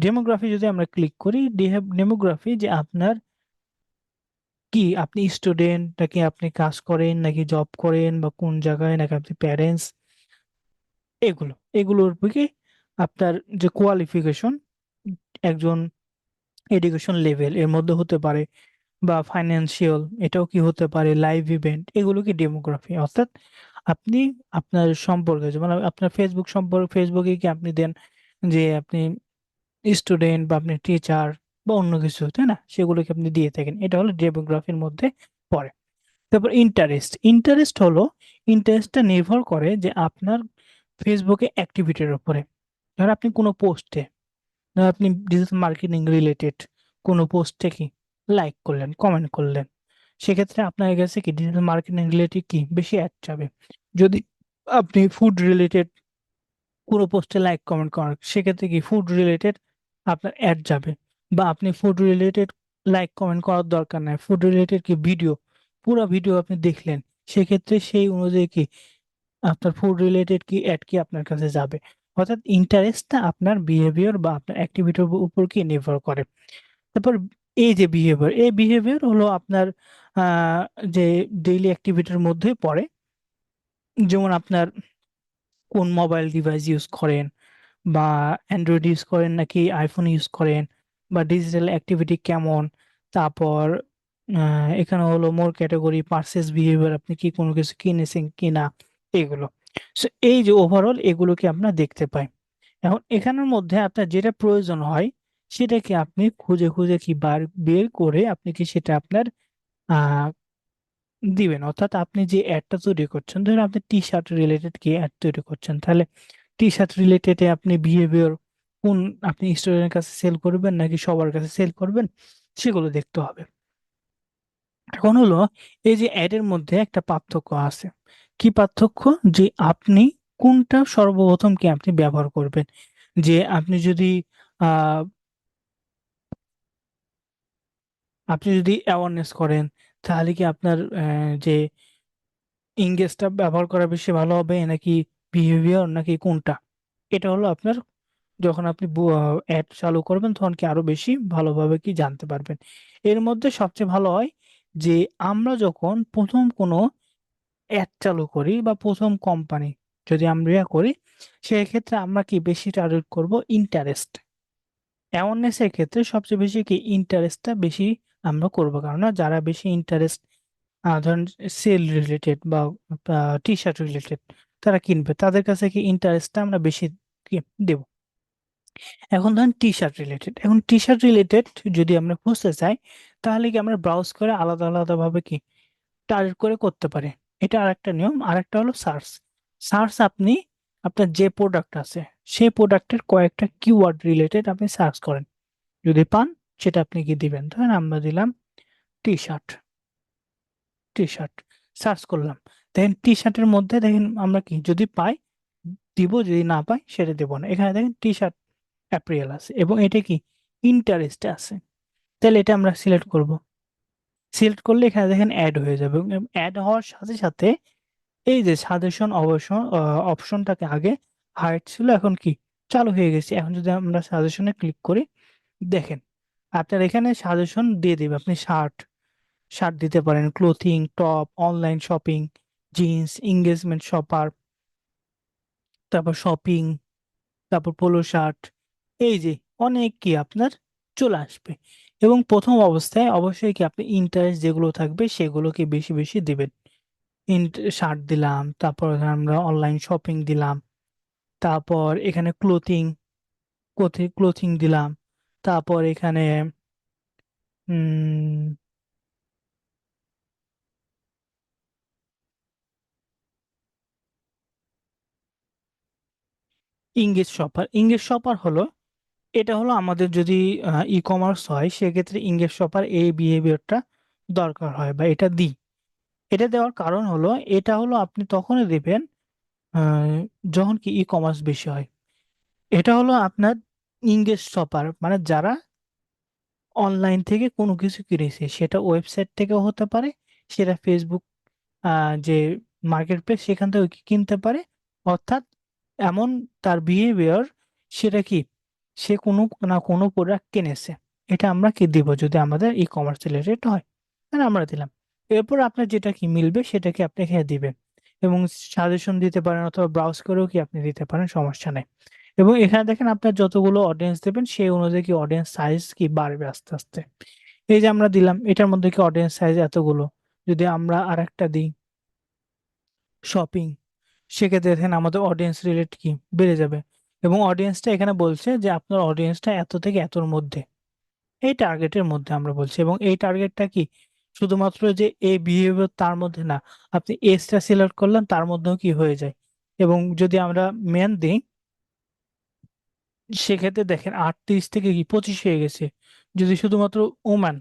ডেমোগ্রাফি যদি আমরা ক্লিক করি, ডেমোগ্রাফি যে আপনার কি, আপনি স্টুডেন্ট নাকি আপনি কাজ করেন নাকি জব করেন বা কোন জায়গায়, নাকি আপনি প্যারেন্টস, এগুলোর কি আপনার যে কোয়ালিফিকেশন, একজন এডুকেশন লেভেল এর মধ্যে হতে পারে, বা ফাইন্যান্সিয়াল, এটাও কি হতে পারে, লাইভ ইভেন্ট, এগুলো কি ডেমোগ্রাফি। অর্থাৎ আপনি আপনার সম্পর্কে, যেমন আপনার ফেসবুক সম্পর্কে, ফেসবুকে কি আপনি দেন যে আপনি স্টুডেন্ট বা আপনি টিচার বা অন্য কিছু, তাই না? সেগুলোকে আপনি দিয়ে থাকেন, এটা হলো ডেমোগ্রাফির মধ্যে পড়ে। তারপর ইন্টারেস্ট, ইন্টারেস্ট হলো, ইন্টারেস্টটা নির্ভর করে যে আপনার ফেসবুকে অ্যাক্টিভিটির উপরে। ধর আপনি কোনো পোস্টে, ধর আপনি ডিজিটাল মার্কেটিং রিলেটেড কোনো পোস্টে কি লাইক করলেন, কমেন্ট করলেন, সেক্ষেত্রে আপনার কাছে কি ডিজিটাল মার্কেটিং রিলেটেড কি বেশি অ্যাড যাবে। যদি আপনি ফুড রিলেটেড পুরো পোস্টে লাইক কমেন্ট করেন, সেক্ষেত্রে কি ফুড রিলেটেড আপনার অ্যাড যাবে। বা আপনি ফুড রিলেটেড লাইক কমেন্ট করার দরকার নাই, ফুড রিলেটেড কি ভিডিও, পুরো ভিডিও আপনি দেখলেন, সেক্ষেত্রে সেই অনুযায়ী কি আপনার ফুড রিলেটেড কি অ্যাড কি আপনার কাছে যাবে। অর্থাৎ ইন্টারেস্টটা আপনার বিহেভিয়ার বা আপনার অ্যাক্টিভিটির উপর কি নির্ভর করে। তারপর এই যে বিহেভিয়ার, এই বিহেভিয়ার হলো আপনার আহ যে ডেইলি অ্যাক্টিভিটির মধ্যে পড়ে। যেমন আপনার কোন মোবাইল ডিভাইস ইউজ করেন, বা অ্যান্ড্রয়েড ইউজ করেন নাকি আইফোন ইউজ করেন, বা ডিজিটাল অ্যাক্টিভিটি কেমন। তারপর এখানে হলো মোর ক্যাটাগরি, পারচেজ বিহেভিয়ার, আপনি কি কোনো কিছু কিনেছেন কিনা, এগুলো। সো এই যে ওভারঅল এগুলোকে আমরা দেখতে পাই। এখন এখানের মধ্যে আপনার যেটা প্রয়োজন হয়, সেটাকে আপনি খুঁজে খুঁজে কি বের করে আপনি কি সেটা আপনার আহ দিবেন। অর্থাৎ আপনি যে অ্যাডটা তৈরি করছেন, ধরুন আপনি টি শার্ট রিলেটেড কি অ্যাড তৈরি করছেন, তাহলে টি শার্ট রিলেটেড আপনি বিহেভিয়ার কোন, আপনি স্টুডেন্টের কাছে সেল করবেন নাকি সবার কাছে সেল করবেন, সেগুলো দেখতে হবে। এখন হলো এই যে অ্যাডের মধ্যে একটা পার্থক্য আছে। কি পার্থক্য? যে আপনি কোনটা সর্বপ্রথম কি আপনি ব্যবহার করবেন। যে আপনি যদি আহ আপনি যদি অ্যাওয়ারনেস করেন, তাহলে কি আপনার যে ইংগেজটা ব্যবহার করা বেশি ভালো হবে, নাকি বিহেভিয়ার, নাকি কোনটা? এটা হলো আপনার, যখন আপনি অ্যাড চালু করবেন তখন কি আরো বেশি ভালোভাবে কি জানতে পারবেন। এর মধ্যে সবচেয়ে ভালো হয় যে আমরা যখন প্রথম কোনো অ্যাড চালু করি বা প্রথম কোম্পানি যদি আমরা ইয়া করি, সেক্ষেত্রে আমরা কি বেশি টার্গেট করব ইন্টারেস্ট। অ্যাওয়ারনেস এর ক্ষেত্রে সবচেয়ে বেশি কি ইন্টারেস্টটা বেশি আমরা করবো, কারণ যারা বেশি ইন্টারেস্ট, ধরেন সেল রিলেটেড বা টি শার্ট রিলেটেড, তারা কিনবে, তাদের কাছে কি ইন্টারেস্টটা আমরা বেশি কি দেব। এখন ধরেন টি শার্ট রিলেটেড, এখন টি শার্ট রিলেটেড যদি আমরা খুঁজতে চাই, তাহলে কি আমরা ব্রাউজ করে আলাদা আলাদা ভাবে কি টার্গেট করে করতে পারি। এটা আরেকটা নিয়ম। আরেকটা হলো সার্চ। সার্চ আপনি আপনার যে প্রোডাক্ট আছে, সেই প্রোডাক্টের কয়েকটা কিওয়ার্ড রিলেটেড আপনি সার্চ করেন, যদি পান সেটা আপনি কি দিবেন। ধরেন আমরা দিলাম T shirt, T shirt search করলাম, দেখেন টি শার্টের মধ্যে দেখেন আমরা কি যদি পাই দিব, যদি না পাই সেটা দেবো না। এখানে দেখেন টি শার্ট অ্যাপ্রিয়াল আছে এবং এটা কি ইন্টারেস্টে আছে, তাহলে এটা আমরা সিলেক্ট করব। সিলেক্ট করলে এখানে দেখেন অ্যাড হয়ে যাবে, এবং অ্যাড হওয়ার সাথে সাথে এই যে সাজেশন অবশ্য অপশনটাকে আগে হাইড ছিল, এখন কি চালু হয়ে গেছে। এখন যদি আমরা সাজেশনে ক্লিক করি, দেখেন আপনার এখানে সাজেশন দিয়ে দিবে। আপনি শার্ট শার্ট দিতে পারেন, clothing, top, online shopping, jeans, engagement shopper, তারপর শপিং, তারপর পোলো শার্ট, এই যে অনেক কি আপনার চলে আসবে। এবং প্রথম অবস্থায় অবশ্যই কি আপনি ইন্টারেস্ট যেগুলো থাকবে সেগুলোকে বেশি বেশি দিবেন। শার্ট দিলাম, তারপর আমরা অনলাইন শপিং দিলাম, তারপর এখানে ক্লোথিং দিলাম, তারপর এখানে উম ইংগেজ শপার হলো, এটা হলো আমাদের যদি ই কমার্স হয় সেক্ষেত্রে ইংগেজ শপার এই বিহেভিয়ারটা দরকার হয় বা এটা দিই। এটা দেওয়ার কারণ হলো, এটা হলো আপনি তখনই দিবেন আহ, যখন কি ই কমার্স বেশি হয়। এটা হলো আপনার ইংগেজ শপার, মানে যারা অনলাইন থেকে কোনো কিছু কিনেছে, সেটা ওয়েবসাইট থেকেও হতে পারে, সেটা ফেসবুক যে মার্কেট প্লেস সেখান থেকে কিনতে পারে। অর্থাৎ এমন তার বিহেভিয়ার, সেটা কি সে কোনো না কোনো প্রোডাক্ট কিনেছে, এটা আমরা কি দিব যদি আমাদের ই কমার্স রিলেটেড হয়, তাহলে আমরা দিলাম। এরপর আপনার যেটা কি মিলবে সেটাকে আপনি এখানে দিবেন, এবং সাজেশন দিতে পারেন অথবা ব্রাউজ করেও কি আপনি দিতে পারেন, সমস্যা নেই। এবং এখানে দেখেন আপনার যতগুলো অডিয়েন্স দেবেন সেই অনুযায়ী কি অডিয়েন্স সাইজ কি বাড়বে আস্তে আস্তে। এই যে আমরা দিলাম এটার মধ্যে কি অডিয়েন্স সাইজ এতগুলো, যদি আমরা আরেকটা দিই শপিং, সেক্ষেত্রে দেখেন আমাদের অডিয়েন্স রিলেট কি বেড়ে যাবে। এবং অডিয়েন্সটা এখানে বলছে যে আপনার অডিয়েন্সটা এত থেকে এতর মধ্যে, এই টার্গেটের মধ্যে আমরা বলছি। এবং এই টার্গেটটা কি শুধুমাত্র যে এই বিহেভিয়ার তার মধ্যে না, আপনি এজটা সিলেক্ট করলেন তার মধ্যেও কি হয়ে যায়। এবং যদি আমরা মেন দিই সেক্ষেত্রে দেখেন 38 থেকে কি 25 হয়ে গেছে। যদি শুধুমাত্র ওমান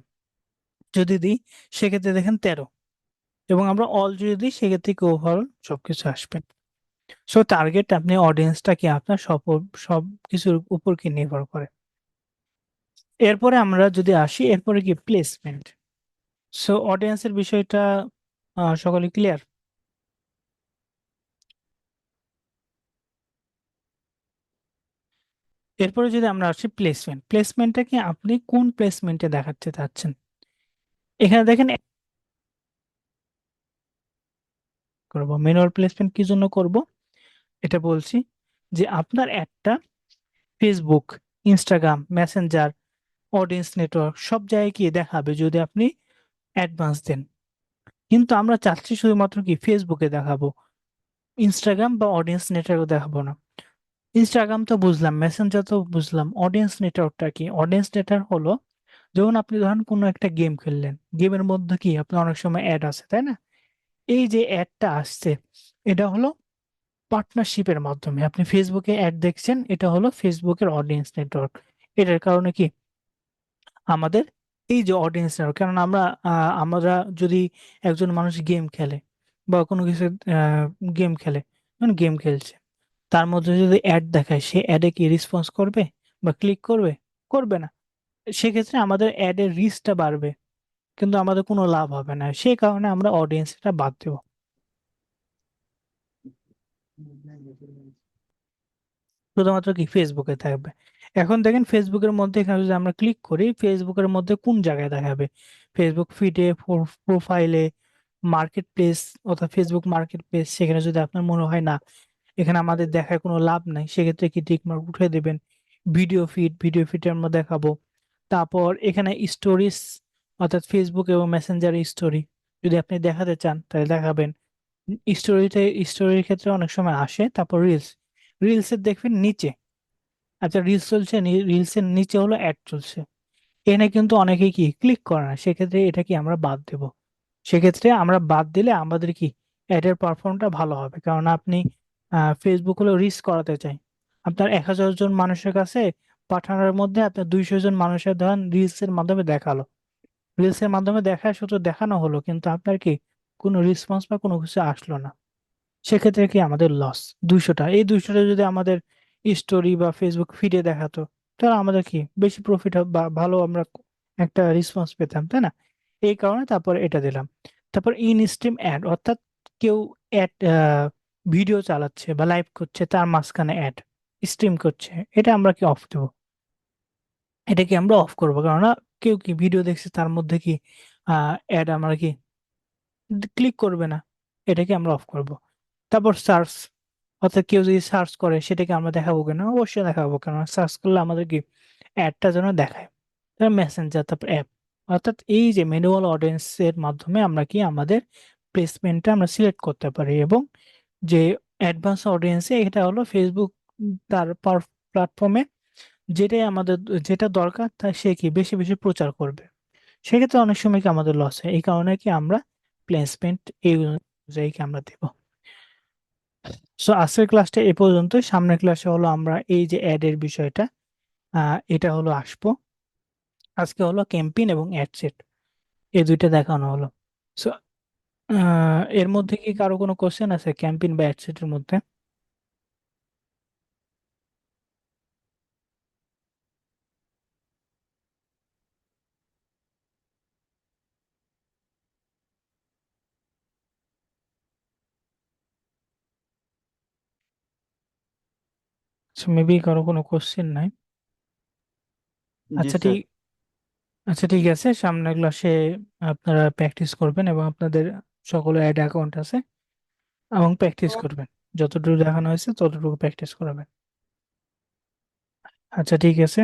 যদি দিই সেক্ষেত্রে দেখেন 13। এবং আমরা অল যদি দিই সেক্ষেত্রে কি ওভারঅল সবকিছু আসবে। সো টার্গেট আপনি অডিয়েন্সটা কি আপনার সব কিছুর উপর কি নির্ভর করে। এরপরে আমরা যদি আসি, এরপরে কি প্লেসমেন্ট। সো অডিয়েন্সের বিষয়টা সকলে ক্লিয়ার। এরপরে যদি আমরা আসি প্লেসমেন্টটা কি আপনি কোন প্লেসমেন্টে দেখাতে চাচ্ছেন। এখানে দেখেন করব ম্যানুয়াল প্লেসমেন্ট কি জন্য করব, এটা বলছি যে আপনার একটা Facebook, Instagram, Messenger, audience network সব জায়গায় কি দেখাবে যদি আপনি অ্যাডভান্স দেন। কিন্তু আমরা চাচ্ছি শুধুমাত্র কি ফেসবুকে দেখাবো, ইনস্টাগ্রাম বা অডিয়েন্স নেটওয়ার্ক দেখাবো না। ইনস্টাগ্রাম তো বুঝলাম, মেসেঞ্জার তো বুঝলাম, অডিয়েন্স নেটওয়ার্কটা কি? অডিয়েন্স নেটওয়ার্ক হলো যখন আপনি ধরেন কোনো একটা গেম খেললেন, গেমের মধ্যে কি আপনার অনেক সময় অ্যাড আছে, তাই না? এই যে অ্যাডটা আসছে, এটা হলো পার্টনারশিপের মাধ্যমে আপনি ফেসবুকে অ্যাড দেখছেন, এটা হলো ফেসবুকের অডিয়েন্স নেটওয়ার্ক। এটার কারণে কি আমাদের এই যে অডিয়েন্স নেটওয়ার্ক, কারণ আমরা যদি একজন মানুষ গেম খেলে বা কোনো কিছু গেম খেলে, গেম খেলছে, তার মধ্যে যদি অ্যাড দেখায় সে অ্যাডে কি রেসপন্স করবে বা ক্লিক করবে? করবে না। সেক্ষেত্রে আমাদের অ্যাডের রিচটা বাড়বে কিন্তু আমাদের কোনো লাভ হবে না, সেই কারণে আমরা অডিয়েন্সটা বাদ দেবো, শুধুমাত্র কি ফেসবুকে থাকবে। এখন দেখেন ফেসবুকের মধ্যে এখানে যদি আমরা ক্লিক করি, ফেসবুকের মধ্যে কোন জায়গায় দেখাবে? ফেসবুক ফিডে, প্রোফাইলে, মার্কেট প্লেস অর্থাৎ ফেসবুক মার্কেট প্লেস, সেখানে যদি আপনার মনে হয় না এখানে আমাদের দেখায় কোনো লাভ নাই, সেক্ষেত্রে কি টিক মার্ক উঠে দেবেন। ভিডিও ফিডের মধ্যে দেখাবো। তারপর এখানে স্টোরিজ, অর্থাৎ ফেসবুক এবং মেসেঞ্জারের স্টোরি যদি আপনি দেখাতে চান তাহলে দেখাবেন। স্টোরিতে, স্টোরির ক্ষেত্রে অনেক সময় আসে। তারপর রিলসের দেখবেন নিচে, আচ্ছা রিলস চলছে, রিলসের নিচে হলো অ্যাড চলছে, এখানে কিন্তু অনেকেই কি ক্লিক করে না, সেক্ষেত্রে এটা কি আমরা বাদ দেব। সেক্ষেত্রে আমরা বাদ দিলে আমাদের কি অ্যাডের পারফর্মটা ভালো হবে, কারণ আপনি ফেসবুক হলো রিচ করাতে চাই, আপনার 1000 জন মানুষের কাছে পাঠানোর মধ্যে আপনার 200 জন মানুষের ধরেন রিলসের মাধ্যমে দেখালো, রিলসের মাধ্যমে দেখায় শুধু দেখানো হলো কিন্তু আপনার কি কোনো রেসপন্স বা কোনো কিছু আসলো না, সেক্ষেত্রে কি আমাদের লস। 200টা, এই 200টা যদি আমাদের স্টোরি বা ফেসবুক ফিডে দেখাতো তাহলে আমাদের কি বেশি প্রফিট বা ভালো আমরা একটা রেসপন্স পেতাম, তাই না? এই কারণে তারপর এটা দিলাম। তারপর ইন স্ট্রিম অ্যাড, অর্থাৎ কেউ অ্যাড ভিডিও চালাচ্ছে বা লাইভ করছে তার মাঝখানে অ্যাড স্ট্রিম করছে, এটা আমরা কি অফ দেবো। এটা কি আমরা অফ করবো, কারণ কেউ কি ভিডিও দেখছে তার মধ্যে কি অ্যাড আমরা কি ক্লিক করবে না, এটাকে আমরা অফ করব। তারপর সার্চ, অর্থাৎ কেউ যদি সার্চ করে সেটাকে আমরা দেখাবো কেন? অবশ্যই দেখাবো, কেন সার্চ করলে আমাদের কি অ্যাডটা যেন দেখায়। মেসেঞ্জার, তারপর অ্যাপ, অর্থাৎ এই যে ম্যানুয়াল অডিয়েন্সের মাধ্যমে আমরা কি আমাদের প্লেসমেন্টটা আমরা সিলেক্ট করতে পারি। এবং যে অ্যাডভান্স অডিয়েন্সে, এটা হলো ফেসবুক তার প্ল্যাটফর্মে যেটাই আমাদের যেটা দরকার তা সে কি বেশি বেশি প্রচার করবে। সেক্ষেত্রে অনেক সময় কি আমাদের লস হয়, এই কারণে কি আমরা প্লেসমেন্ট এই অনুযায়ী কি আমরা দেব। সো আজকের ক্লাসটা এ পর্যন্তই। সামনের ক্লাসে হলো আমরা এই যে অ্যাড এর বিষয়টা, এটা হলো আসবো। আজকে হলো ক্যাম্পেইন এবং অ্যাড সেট, এই দুইটা দেখানো হলো। সো এর মধ্যে কি কারো কোনো কোশ্চেন আছে ক্যাম্পেইন বা অ্যাড সেটের মধ্যে? মেবি কারো কোনো কোশ্চেন নাই। জি আচ্ছা স্যার। ঠিক আচ্ছা ঠিক আছে, সামনের ক্লাসে আপনারা প্র্যাকটিস করবেন এবং আপনাদের সকলের অ্যাড অ্যাকাউন্ট আছে এবং প্র্যাকটিস করবেন, যতটুকু দেখানো হয়েছে ততটুকু প্র্যাকটিস করবেন। আচ্ছা ঠিক আছে।